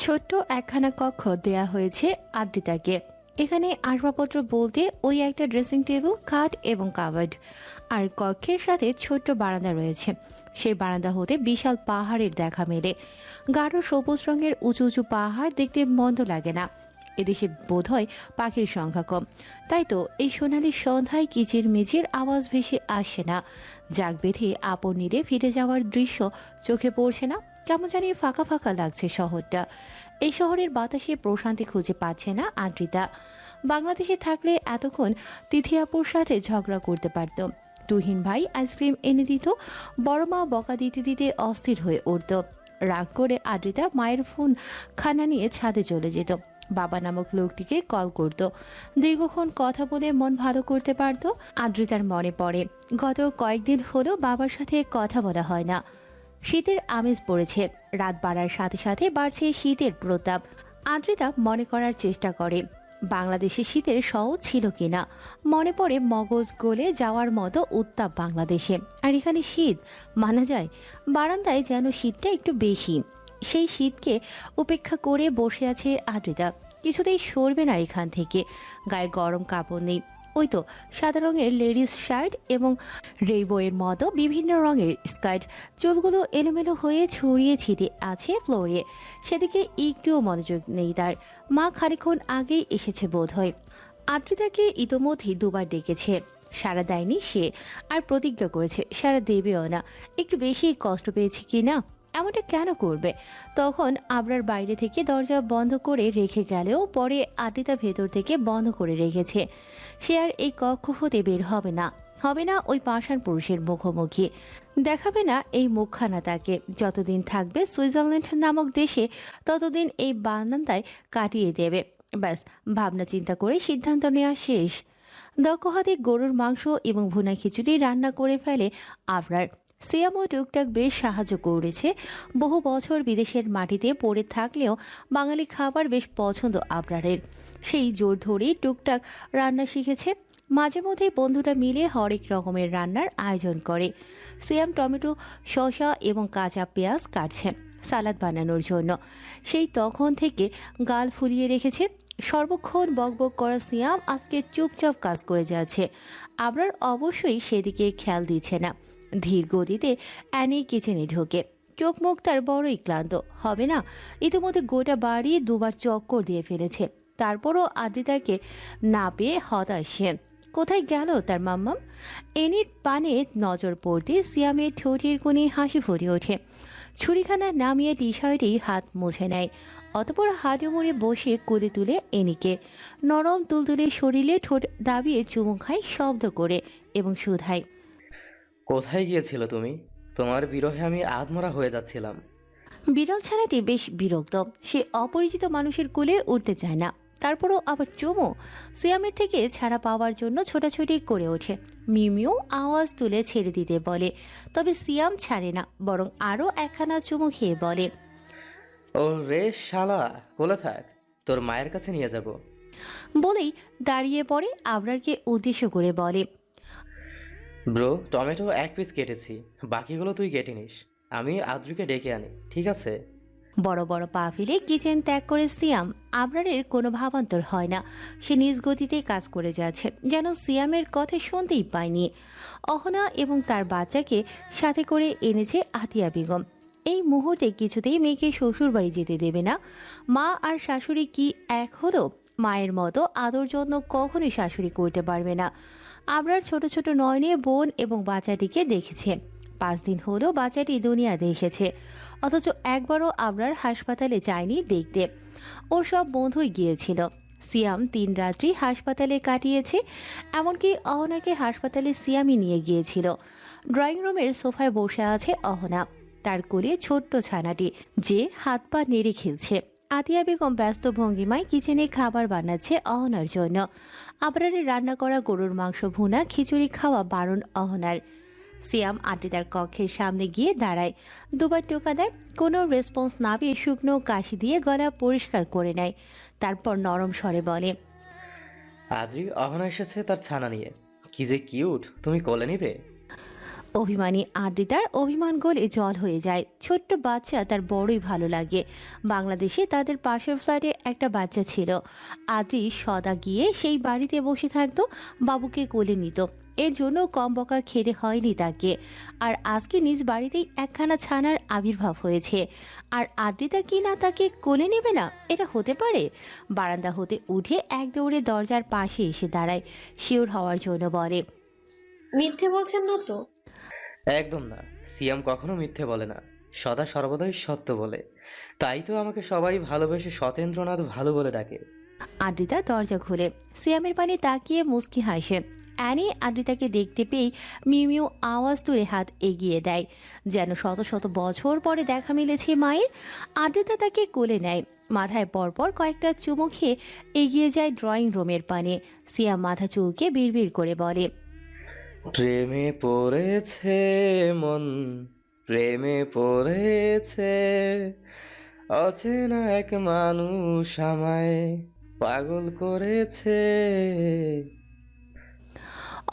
ছোট্ট একখানা কক্ষ দেয়া হয়েছে আদ্রিতাকে। এখানে আসবাবপত্র বলতে ওই একটা ড্রেসিং টেবিল, খাট এবং কাভার্ড। আর কক্ষের সাথে ছোট্ট বারান্দা রয়েছে। সেই বারান্দা হতে বিশাল পাহাড়ের দেখা মেলে। গাঢ় সবুজ রঙের উঁচু উঁচু পাহাড় দেখতে মন্দ লাগে না। এদেশে বোধহয় পাখির সংখ্যা কম, তাই তো এই সোনালি সন্ধ্যায় কিচির মিচির আওয়াজ ভেসে আসছে না। জাগ বেঁধে আপন নীড়ে ফিরে যাওয়ার দৃশ্য চোখে পড়ছে না। কেমন জানি ফাঁকা ফাঁকা লাগছে শহরটা। এই শহরের বাতাসে প্রশান্তি খুঁজে পাচ্ছে না আদ্রিতা। বাংলাদেশে থাকলে এতক্ষণ তিথি আপুর সাথে ঝগড়া করতে পারত। তুহিন ভাই আইসক্রিম এনে দিত, বড় মা বকা দিতে দিতে অস্থির হয়ে উঠত। রাগ করে আদ্রিতা মায়ের ফোন খানা নিয়ে ছাদে চলে যেত। বাবা নামক লোকটিকে কল করত। দীর্ঘক্ষণ কথা বলে মন ভালো করতে পারত। আদ্রিতার মনে পড়ে গত কয়েকদিন হলো বাবার সাথে কথা বলা হয় না। শীতের আমেজ পড়েছে, রাত বাড়ার সাথে সাথে বাড়ছে শীতের প্রতাপ। আদ্রিতা মনে করার চেষ্টা করে বাংলাদেশে শীতের সহজ ছিল কিনা। মনে পড়ে মগজ গলে যাওয়ার মতো উত্তাপ বাংলাদেশে, আর এখানে শীত মানা যায়। বারান্দায় যেন শীতটা একটু বেশি। সেই শীতকে উপেক্ষা করে বসে আছে আদ্রিতা, কিছুতেই সরবে না এখান থেকে। গায়ে গরম কাপড় নেই, ওই তো সাদা রঙের লেডিস শার্ট এবং রেইনবোয়ের মতো বিভিন্ন রঙের স্কার্ট। চুলগুলো এলোমেলো হয়ে ছড়িয়ে ছিটে আছে ফ্লোরে, সেদিকে একটুও মনোযোগ নেই তার। মা খানিকক্ষণ আগেই এসেছে বোধহয়। আদ্রিতাকে ইতোমধ্যেই দুবার ডেকেছে, সাড়া দেয়নি সে, আর প্রতিজ্ঞা করেছে সাড়া দেবেও না। একটু বেশি কষ্ট পেয়েছে কি না, এমনটা কেন করবে? তখন আবরার বাইরে থেকে দরজা বন্ধ করে রেখে গেলেও পরে আদ্রিতা ভেতর থেকে বন্ধ করে রেখেছে। সে আর এই কক্ষ হতে বের হবে না, হবে না ওই পাষাণ পুরুষের মুখোমুখি, দেখাবে না এই মুখখানা তাকে। যতদিন থাকবে সুইজারল্যান্ড নামক দেশে ততদিন এই বারান্দায় কাটিয়ে দেবে। ব্যাস, ভাবনা চিন্তা করে সিদ্ধান্ত নেওয়া শেষ। দক্ষ হাতে গরুর মাংস এবং ভুনা খিচুড়ি রান্না করে ফেলে আবরার। সিয়ামও টুকটাক বেশ সাহায্য করেছে। বহু বছর বিদেশের মাটিতে পড়ে থাকলেও বাঙালি খাবার বেশ পছন্দ আবরারের। সেই জোর ধরেই টুকটাক রান্না শিখেছে। মাঝে মধ্যে বন্ধুরা মিলে হরেক রকমের রান্নার আয়োজন করে। সিয়াম টমেটো, শসা এবং কাঁচা পেঁয়াজ কাটছে সালাদ বানানোর জন্য। সেই তখন থেকে গাল ফুলিয়ে রেখেছে। সর্বক্ষণ বকবক করা সিয়াম আজকে চুপচাপ কাজ করে যাচ্ছে। আবরার অবশ্যই সেদিকে খেয়াল দিচ্ছে না। ধীর গতিতে অ্যানি কিচেনে ঢোকে। চোখ মুখ তার বড়ই ক্লান্ত, হবে না? ইতিমধ্যে গোটা বাড়ি দুবার চক্কর দিয়ে ফেলেছে, তারপরও আদ্রিতাকে না পেয়ে হতাশ সে। কোথায় গেল তার মাম্মাম? এনির পানে নজর পড়তে সিয়ামের ঠোঁটের কোণে হাসি ফুটে ওঠে। ছুরিখানা নামিয়ে টি-শার্টেই হাত মুছে নেয়, অতপর হাতে মুড়ে বসে কোলে তুলে এনিকে। নরম তুলতুলে শরীরে ঠোঁট দাবিয়ে চুমু খায় শব্দ করে এবং শুধায়, কোথায় গিয়েছিল তুমি? তোমার বিরহে আমি আধমরা হয়ে যাচ্ছিলাম। বিড়াল ছানাটি বেশ বিরক্ত। সে অপরিচিত মানুষের কোলে উঠতে চায় না, তারপরও আবার চুমু। সিয়ামের থেকে ছাড়া পাওয়ার জন্য ছোটাছুটি করে ওঠে। মিমিও আওয়াজ তুলে ছেড়ে দিতে বলে, তবে সিয়াম ছাড়ে না, বরং আরও একখানা চুমু খেয়ে বলে, ও রে শালা, কোলে থাক, তোর মায়ের কাছে নিয়ে যাব। বলেই দাঁড়িয়ে পড়ে আবরারকে উদ্দেশ্য করে বলে, ব্রো, টমেটো 1 পিস কেটেছি, বাকিগুলো তুই কেটে নিস, আমি আদ্রিকে ডেকে আনি, ঠিক আছে? বড় বড় পা ফেলে কিচেন ত্যাগ করে সিয়াম। আবরারের কোনো ভাবান্তর হয় না, সে নিজ গতিতে কাজ করে যাচ্ছে, যেন সিয়ামের কথা শুনতেই পায়নি। অহনা এবং তার বাচ্চাকে সাথে করে এনেছে আতিয়া বেগম। এই মুহূর্তে কিছুতেই মেয়েকে শ্বশুর বাড়ি যেতে দেবে না। মা আর শাশুড়ি কি এক হলো? মায়ের মতো আদর যত্ন কখনোই শাশুড়ি করতে পারবে না। আবরার ছোট ছোট নয়নে বোন এবং বাচ্চাটিকে দেখেছে। 5 দিন হলো বাচ্চাটি দুনিয়াতে এসেছে, অথচ একবারও আবরার হাসপাতালে যায়নি দেখতে। ওর সব বন্ধুই গিয়েছিল। সিয়াম 3 রাত্রি হাসপাতালে কাটিয়েছে, এমনকি অহনাকে হাসপাতালে সিয়ামই নিয়ে গিয়েছিল। ড্রয়িং রুমের সোফায় বসে আছে অহনা, তার কোলে ছোট্ট ছানাটি যে হাত পা নেড়ে খেলছে। আতিয়া বেগম ব্যস্ত ভঙ্গিমায় কিচেনে খাবার বানাচ্ছে অহনার জন্য। আবরারের রান্না করা গরুর মাংস ভুনা খিচুড়ি খাওয়া বারণ অহনার। সিয়াম আদ্রিতার কক্ষের সামনে গিয়ে দাঁড়ায়, দুবার টোকা দেয়। কোনো রেসপন্স না পেয়ে শুকনো কাশি দিয়ে গলা পরিষ্কার করে নেয়। তারপর নরম স্বরে বলে, আদ্রি, অহনা এসেছে তার ছানা নিয়ে, কি যে কিউট, তুমি কোলে নিবে? অভিমানী আদ্রিতার অভিমান গলে জল হয়ে যায়। ছোট্ট বাচ্চা তার বড়ই ভালো লাগে। বাংলাদেশে তাদের পাশের ফ্ল্যাটে একটা বাচ্চা ছিল। আদ্রি সদা গিয়ে সেই বাড়িতে বসে থাকতো, বাবুকে কোলে নিত। এর জন্য কম বকা খেতে হয়নি তাকে। আর আজকে নিজ বাড়িতেই একখানা ছানার আবির্ভাব হয়েছে, আর আদ্রিতা কি না তাকে কোলে নেবে না? এটা হতে পারে? বারান্দা হতে উঠে এক দৌড়ে দরজার পাশে এসে দাঁড়ায়, শিওর হওয়ার জন্য বলে, মিথ্যে বলছেন না তো? একদম না, সিয়াম কখনো মিথ্যে বলে না, সদা সর্বদাই সত্য বলে। তাই তো আমাকে সবাই ভালোবেসে সতেন্দ্রনাথ ভালো বলে ডাকে। আদ্রিতা দরজা খুলে সিয়ামের পানে তাকিয়ে মুচকি হাসে। অ্যানি আদ্রিতাকে দেখতে পেয়ে মিউ মিউ আওয়াজ তুলে হাত এগিয়ে দেয়, যেন শত শত বছর পরে দেখা মিলেছে মায়ের। আদ্রিতা তাকে কোলে নেয়, মাথায় পরপর কয়েকটা চুমু খেয়ে এগিয়ে যায় ড্রয়িং রুমের পানে। সিয়াম মাথা চুলকে বিড়বিড় করে বলে, প্রেমে পড়েছে মন, প্রেমে পড়েছে, অচেনা এক মানুষ আমায় পাগল করেছে।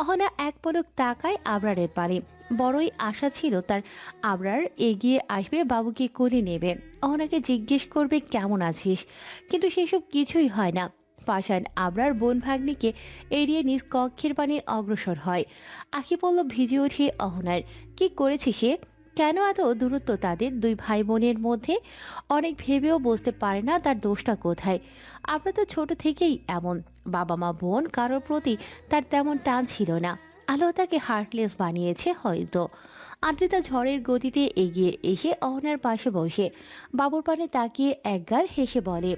অহনা এক পলক তাকায় আবরারের পানে। বড়ই আশা ছিল তার আবরার এগিয়ে আসবে, বাবুকে কোলে নেবে, অহনাকে জিজ্ঞেস করবে কেমন আছিস, কিন্তু সেসব কিছুই হয় না। পাষাণ আবরার বোন ভাগ্নিকে এড়িয়ে নিজ কক্ষের পানে অগ্রসর হয়। আখি পল্লব ভিজে ওঠে অহনার। কি করেছে সে? কেন এত দূরত্ব তাদের দুই ভাই বোনের মধ্যে? অনেক ভেবেও বুঝতে পারে না তার দোষটা কোথায়। আমরা তো ছোট থেকেই এমন, বাবা মা বোন কারোর প্রতি তার তেমন টান ছিল না। আলো তাকে হার্টলেস বানিয়েছে হয়তো। আদ্রিতা ঝড়ের গতিতে এগিয়ে এসে অহনার পাশে বসে বাবুর পানে তাকিয়ে একগাল হেসে বলে,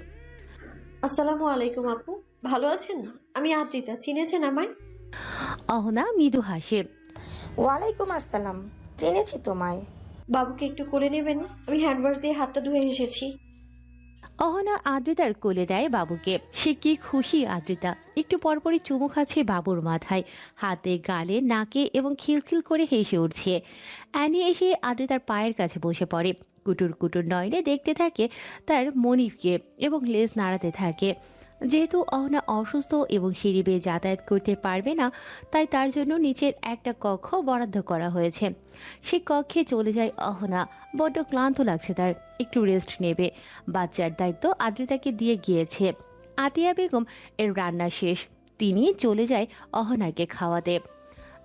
আসসালামু আলাইকুম আপু, ভালো আছেন? আমি আদ্রিতা, চিনেছেন আমায়? অহনা মৃদু হাসে। ওয়ালাইকুম আসসালাম, চিনেছি তোমায়। বাবুকে একটু কোলে নেবেন? আমি হ্যান্ডওয়াশ দিয়ে হাতটা ধুয়ে এসেছি। অহনা আদ্রিতার কোলে দেয় বাবুকে। সে কি খুশি আদ্রিতা! একটু পরপরই চুমু খাচ্ছে বাবুর মাথায়, হাতে, গালে, নাকে এবং খিলখিল করে হেসে উঠছে। অ্যানি এসে আদ্রিতার পায়ের কাছে বসে পড়ে, কুটুর কুটুর নয়নে দেখতে থাকে তার মনিবকে এবং লেজ নাড়াতে থাকে। যেহেতু অহনা অসুস্থ এবং সিঁড়ি বেয়ে যাতায়াত করতে পারবে না, তাই তার জন্য নিচের একটা কক্ষ বরাদ্দ করা হয়েছে। সে কক্ষে চলে যায় অহনা। বড্ড ক্লান্ত লাগছে তার, একটু রেস্ট নেবে। বাচ্চার দায়িত্ব আদ্রিতাকে দিয়ে গিয়েছে। আতিয়া বেগম এর রান্না শেষ, তিনি চলে যায় অহনাকে খাওয়াতে।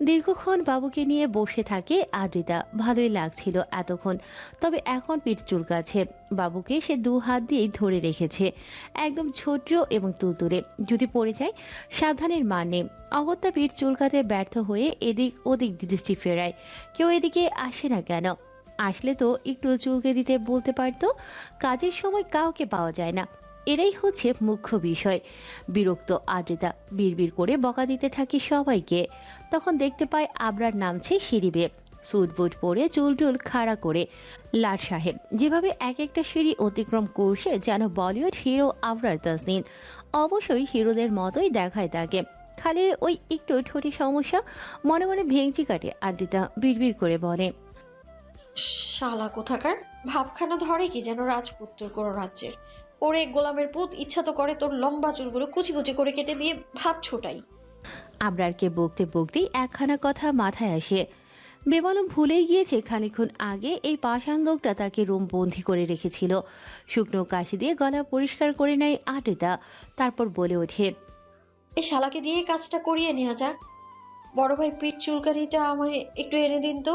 দীর্ঘক্ষণ বাবুকে নিয়ে বসে থাকে আদ্রিতা। ভালোই লাগছিল এতক্ষণ, তবে এখন পিঠ চুলকাচ্ছে। বাবুকে সে দু হাত দিয়েই ধরে রেখেছে, একদম ছোট এবং তুলতুলে। যদি পড়ে যায় সাবধানের মান নেই। অগত্যা পিঠ চুলকাতে ব্যর্থ হয়ে এদিক ওদিক দৃষ্টি ফেরায়। কেউ এদিকে আসে না কেন? আসলে তো একটু চুলকে দিতে বলতে পারতো। কাজের সময় কাউকে পাওয়া যায় না, এরাই হচ্ছে মুখ্য বিষয়। বিরক্ত আদ্রিতা বিড়বিড় করে বকা দিতে থাকে সবাইকে। তখন দেখতে পায় আবরার নামছে সিঁড়ি বেয়ে, স্যুট বুট পরে, চুল টুল খাড়া করে। লাট সাহেব যেভাবে এক একটা সিঁড়ি অতিক্রম করছে, যেন বলিউড হিরো আবরার তাসনিন। অবশ্যই হিরোদের মতোই দেখায় তাকে, খালি ওই একটু ঠোঁটে সমস্যা। মনে মনে ভেঙচি কাটে আদ্রিতা, বিড়বিড় করে বলে, শালা কোথাকার! ভাবখানা ধরে কি যেন রাজপুত্র কোনো রাজ্যের। ওরে গোলামের পুত, ইচ্ছা তো করে তোর লম্বা চুলগুলো কুচি কুচি করে কেটে দিয়ে ভাব ছোটাই। আবরারকে বকতে বকতেই একখানা কথা মাথায় আসে। বেমালুম ভুলেই গিয়েছে খানিকক্ষণ আগে এই পাষাণ লোকটা তাকে রুম বন্দি করে রেখেছিল। শুকনো কাশি দিয়ে গলা পরিষ্কার করে নেয় আদ্রিতা, তারপর বলে ওঠে, এই শালাকে দিয়ে কাজটা করিয়ে নেওয়া যাক। বড় ভাই, পিঠ চুলকানিটা আমায় একটু এনে দিন তো।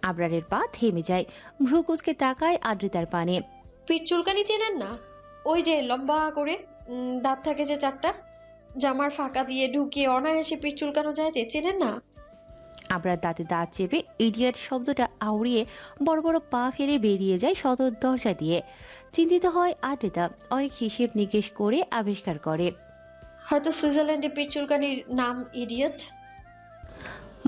আবরারের পা থেমে যায়, ভ্রু কুচকে তাকায় আদ্রিতার পানে। পিঠ চুলকানি চেনেন না? ওই যে লম্বা করে দাঁত থাকে যে চারটা, জামার ফাঁকা দিয়ে ঢুকিয়ে অনায়াসে পিঠ চুলকানো যায় যে, চেনেন না? আবরার দাঁতে দাঁত চেপে ইডিয়ট শব্দটা আউড়িয়ে বড় বড় পা ফেলে বেরিয়ে যায় সদর দরজা দিয়ে। চিন্তিত হয় আদ্রিতা, অনেক হিসেব নিকেশ করে আবিষ্কার করে, হয়তো সুইজারল্যান্ডে পিঠ চুলকানির নাম ইডিয়ট।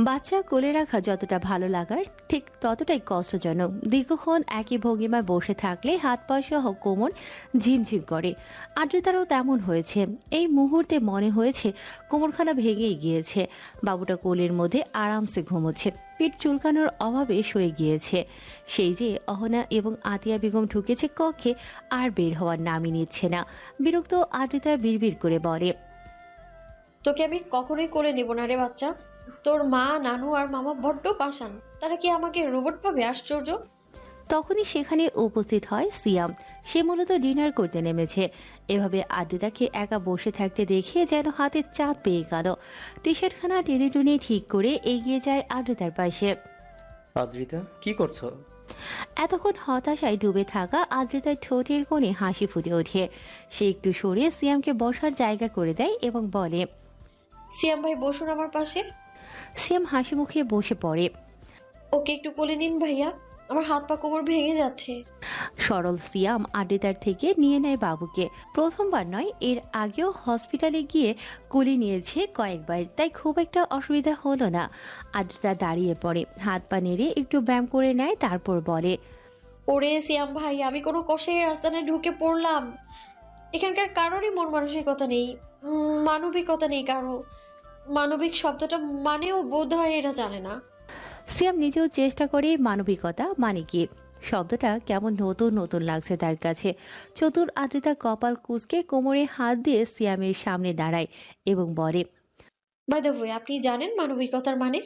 বাচ্চা কোলে রাখা যতটা ভালো লাগার, ঠিক ততটাই কষ্টজনক। দীর্ঘক্ষণ একই ভঙ্গিমায় বসে থাকলে হাত পা সহ কোমর ঝিমঝিম করে। আদ্রিতারও তেমন হয়েছে। এই মুহূর্তে মনে হয়েছে কোমরখানা ভেঙেই গিয়েছে। বাবুটা কোলের মধ্যে আরামসে ঘুমোচ্ছে, পিঠ চুলকানোর অভাবে শুয়ে গিয়েছে। সেই যে অহনা এবং আতিয়া বেগম ঢুকেছে কক্ষে, আর বের হওয়ার নামই নিচ্ছে না। বিরক্ত আদ্রিতা বিড়বিড় করে বলে, তোকে আমি কখনোই কোলে নেব না রে বাচ্চা। তোর মা, নানু আর মামা বড্ড পাষাণ, তারা কি আমাকে রোবট ভাবে? আশ্চর্য। তখনই সেখানে উপস্থিত হয় সিয়াম। সে মূলত ডিনার করতে নেমেছে। এভাবে আদ্রিতাকে একা বসে থাকতে দেখে যেন হাতে চাঁদ পেয়ে গেল। টি শার্টখানা টেনে টুনে ঠিক করে এগিয়ে যায় আদ্রিতার পাশে। আদ্রিতা, কি করছো? এতক্ষণ হতাশায় ডুবে থাকা আদ্রিতার ঠোঁটের কোণে হাসি ফুটে ওঠে। সে একটু সরে সিয়ামকে বসার জায়গা করে দেয় এবং বলে, সিয়াম ভাই বসুন আমার পাশে। সিয়াম হাসি মুখে বসে পড়ে। ওকে একটু কোলে নিন ভাইয়া, আমার হাত পা কোমর ভেঙে যাচ্ছে। সরল সিয়াম আদ্রিতার থেকে নিয়ে নেয় বাবুকে। প্রথমবার নয়, এর আগেও হসপিটালে গিয়ে কোলে নিয়েছে কয়েকবার, তাই খুব একটা অসুবিধা হলো না। আদ্রিতা দাঁড়িয়ে পড়ে, হাত পা নেড়ে একটু ব্যায়াম করে নেয়, তারপর বলে, ওরে সিয়াম ভাই, আমি কোনো কষাইয়ের আস্তানে ঢুকে পড়লাম। এখানকার কারোরই মন মানসিকতা নেই, মানবিকতা নেই কারো। মানবিক শব্দটা মানেও বোধ হয় এরা জানে না। সিয়াম নিজেও চেষ্টা করে মানবিকতা মানে কি। শব্দটা কেমন নতুন নতুন লাগছে তার কাছে। চতুর আদ্রিতা কপাল কুঁচকে কোমরে হাত দিয়ে সিয়ামের সামনে দাঁড়ায় এবং বলে, বাই দ্য ওয়ে, আপনি জানেন মানবিকতার মানে?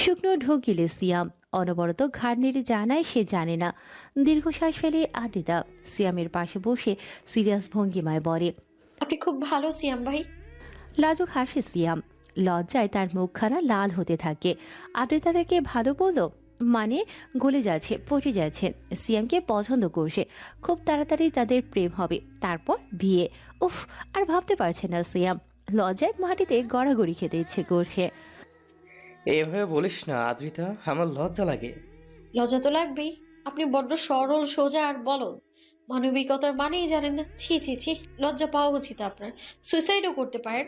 শুকনো ঢোক গিলে সিয়াম অনবরত ঘাড় নেড়ে জানায় সে জানে না। দীর্ঘশ্বাস ফেলে আদ্রিতা সিয়ামের পাশে বসে সিরিয়াস ভঙ্গিমায় বলে, আপনি খুব ভালো সিয়াম ভাই। লাজুক হাসে সিয়াম। লজ্জায় তার মুখখানা লাল হতে থাকে। আদ্রিতা তাকে ভালো বলল মানে গলে যাচ্ছে, পটে যাচ্ছে। সিয়ামকে পছন্দ করছে, খুব তাড়াতাড়ি তাদের প্রেম হবে, তারপর বিয়ে। উফ, আর ভাবতে পারছে না সিয়াম। লজ্জায় মাটিতে গড়াগড়ি খেতে ইচ্ছে করছে। এভাবে বলিস না আদ্রিতা, আমার লজ্জা লাগে। লজ্জা তো লাগবেই, আপনি বড্ড সরল সোজা আর বলদ। মানবিকতার মানেই জানেন না। ছি ছি ছি, লজ্জা পাওয়া উচিত আপনার। সুইসাইডও করতে পারেন।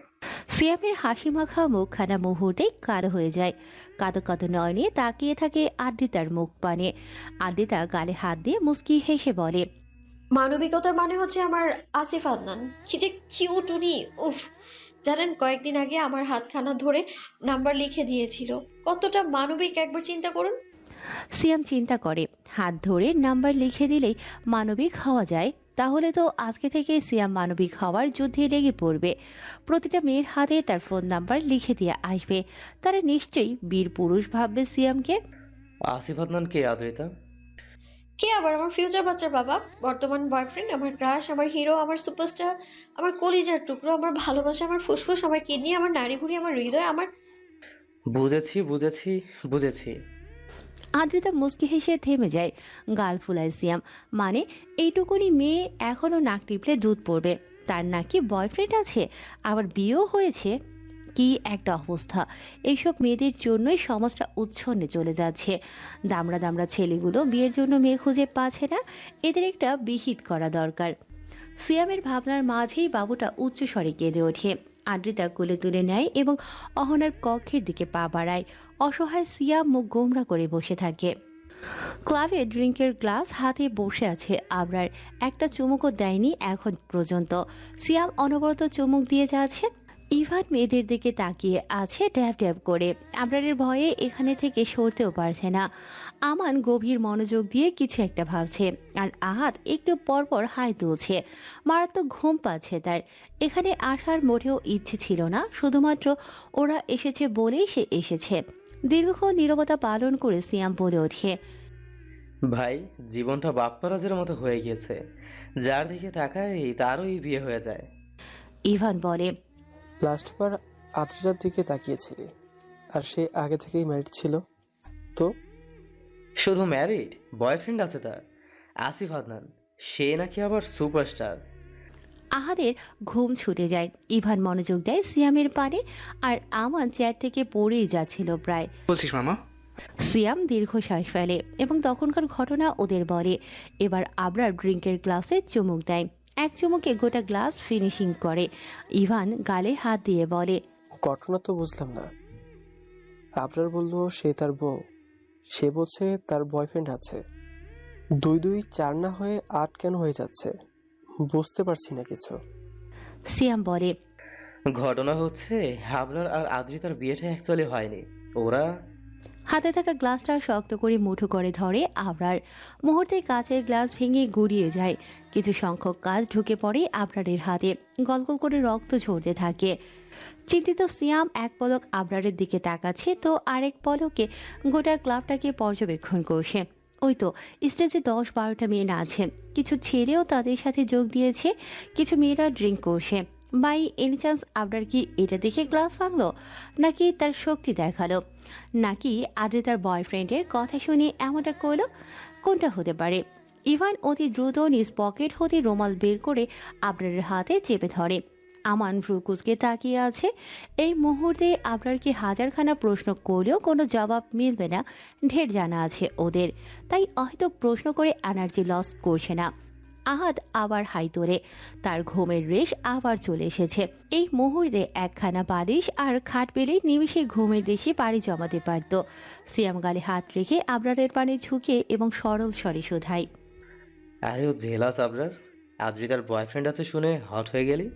সিয়ামের হাসি মাখা মুখখানা মুহূর্তেই কালো হয়ে যায়। কাঁদো কাঁদো নয়নে তাকিয়ে থাকে আদ্রিতার মুখ পানে। আদ্রিতা গালে হাত দিয়ে মুস্কি হেসে বলে, মানবিকতার মানে হচ্ছে আমার আসিফ আদনান। কি যে কিউট উনি, উফ। জানেন কয়েকদিন আগে আমার হাতখানা ধরে নাম্বার লিখে দিয়েছিল। কতটা মানবিক একবার চিন্তা করুন। সিয়াম চিন্তা করে, হাত ধরে নাম্বার লিখে দিলেই মানবিক হওয়া যায়, তাহলে তো আজকে থেকে সিয়াম মানবিক হওয়ার যুদ্ধে লেগে পড়বে। প্রতিটা মেয়ের হাতে তার ফোন নাম্বার লিখে দিয়ে আসবে। তারা নিশ্চয়ই বীর পুরুষ ভাববে সিয়ামকে। আসিফ আদনান কে আদ্রিতা? কে আবার? আমার ফিউচার বাচ্চার বাবা, বর্তমান বয়ফ্রেন্ড, আমার ক্রাশ, আমার হিরো, আমার সুপারস্টার, আমার কলিজার টুকরো, আমার ভালোবাসা, আমার ফুসফুস, আমার কিডনি, আমার নাড়িভুড়ি, আমার হৃদয়, আমার। বুঝেছি বুঝেছি বুঝেছি। আদ্রিতা মুচকি হেসে থেমে যায়। গাল ফুলায় সিয়াম। মানে এইটুকুনি মেয়ে এখনো নাক টিপলে দুধ পড়বে। তার নাকি বয়ফ্রেন্ড আছে, আবার বিয়েও হয়েছে। কি একটা অবস্থা! এইসব মেয়েদের জন্যই সমাজটা উচ্ছন্নে চলে যাচ্ছে। দামড়া দামড়া ছেলেগুলো বিয়ের জন্য মেয়ে খুঁজে পাচ্ছে না। এদের একটা বিহিত করা দরকার। সিয়ামের ভাবনার মাঝেই বাবুটা উচ্চস্বরে কেঁদে ওঠে। আদ্রিতা কোলে তুলে নেয় এবং অহনার কক্ষের দিকে পা বাড়ায়। অসহায় সিয়াম মুখ গোমরা করে বসে থাকে। ক্লাবে ড্রিঙ্কের গ্লাস হাতে বসে আছে আবরার। একটা চুমুকও দেয়নি এখন পর্যন্ত। সিয়াম অনবরত চুমুক দিয়ে যাচ্ছে। ইভান মেয়েদের দিকে তাকিয়ে আছে ড্যাব ড্যাব করে। আবরারের ভয়ে এখানে থেকে সরতেও পারছে না। আমান গভীর মনোযোগ দিয়ে কিছু একটা ভাবছে, আর আহাত একটু পরপর হাই তুলছে। মারাত্মক ঘুম পাচ্ছে তার। এখানে আসার মোটেও ইচ্ছে ছিল না, শুধুমাত্র ওরা এসেছে বলেই সে এসেছে। দীর্ঘক্ষণ নীরবতা পালন করে সিয়াম বলে ওঠে, ভাই, জীবনটা বাপ্পারাজের মতো হয়ে গিয়েছে। যার দিকে তাকায় তারই বিয়ে হয়ে যায়। ইভান বলে, লাস্টবার আদ্রিতার দিকে তাকিয়েছিলি, আর সে আগে থেকেই ম্যারিড ছিল তো? শুধু ম্যারিড? বয়ফ্রেন্ড আছে তার, আসিফ আদনান। সে নাকি আবার সুপারস্টার। আহাদের ঘুম ছুটে যায়। ইভান মনোযোগ দেয় সিয়ামের পানে, আর আমান চেয়ার থেকে পড়েই যাচ্ছিল প্রায়। বলছিস মামা? সিয়াম দীর্ঘশ্বাস ফেলে এবং তখনকার ঘটনা ওদের বলে। এবার আবরার ড্রিঙ্কের গ্লাসে চুমুক দেয়। এক চুমুকে গোটা গ্লাস ফিনিশিং করে। ইভান গালে হাত দিয়ে বলে, ঘটনা তো বুঝলাম না। আবরার বলল সে তার বউ, সে বলছে তার বয়ফ্রেন্ড আছে। 2-2 4 না হয়ে 8 কেন হয়ে যাচ্ছে বুঝতে পারছি না কিছু। সিয়াম বলে, ঘটনা হচ্ছে হাবলার আর আদ্রিতার বিয়েটা অ্যাকচুয়ালি হয়নি। ওরা হাতে থাকা গ্লাসটা শক্ত করে মুঠো করে ধরে আবরার। মুহূর্তে কাচের গ্লাস ভেঙে গুড়িয়ে যায়। কিছু সংখ্যক কাজ ঢুকে পড়ে আবরারের হাতে। গলগল করে রক্ত ঝরতে থাকে। চিন্তিত সিয়াম এক পলক আবরারের দিকে তাকাচ্ছে, তো আরেক পলকে গোটা ক্লাবটাকে পর্যবেক্ষণ করছে। ওই তো স্টেজে 10-12টা মেয়ে নাচে, কিছু ছেলেও তাদের সাথে যোগ দিয়েছে, কিছু মেয়েরা ড্রিঙ্ক করছে। বাই এনি চান্স আবরার কি এটা দেখে গ্লাস ভাঙলো, নাকি তার শক্তি দেখালো, নাকি আদ্রে তার বয়ফ্রেন্ডের কথা শুনে এমনটা করলো? কোনটা হতে পারে? ইভান অতি দ্রুত নিজ পকেট হতে রুমাল বের করে আবরারের হাতে চেপে ধরে। আমান ভ্রুকুসকে তাকিয়ে আছে। এই মুহূর্তে আবরারকে হাজারখানা প্রশ্ন করলেও কোনো জবাব মিলবে না, ঢের জানা আছে ওদের, তাই হয়তো প্রশ্ন করে এনার্জি লস করছে না। আহাদ আবার হাই তোলে, তার ঘুমের রেশ আবার চলে এসেছে। এই মুহূর্তে একখানা বালিশ আর খাট পেলে নিমিষে ঘুমের দেশে পাড়ি জমাতে পারত। সিয়াম গালে হাত রেখে আবরারের পানে ঝুঁকে এবং সরল স্বরে শোধায়, আরে ও জেলাস আবরার, আদ্রিতার বয়ফ্রেন্ড আছে শুনে হট হয়ে গেলি?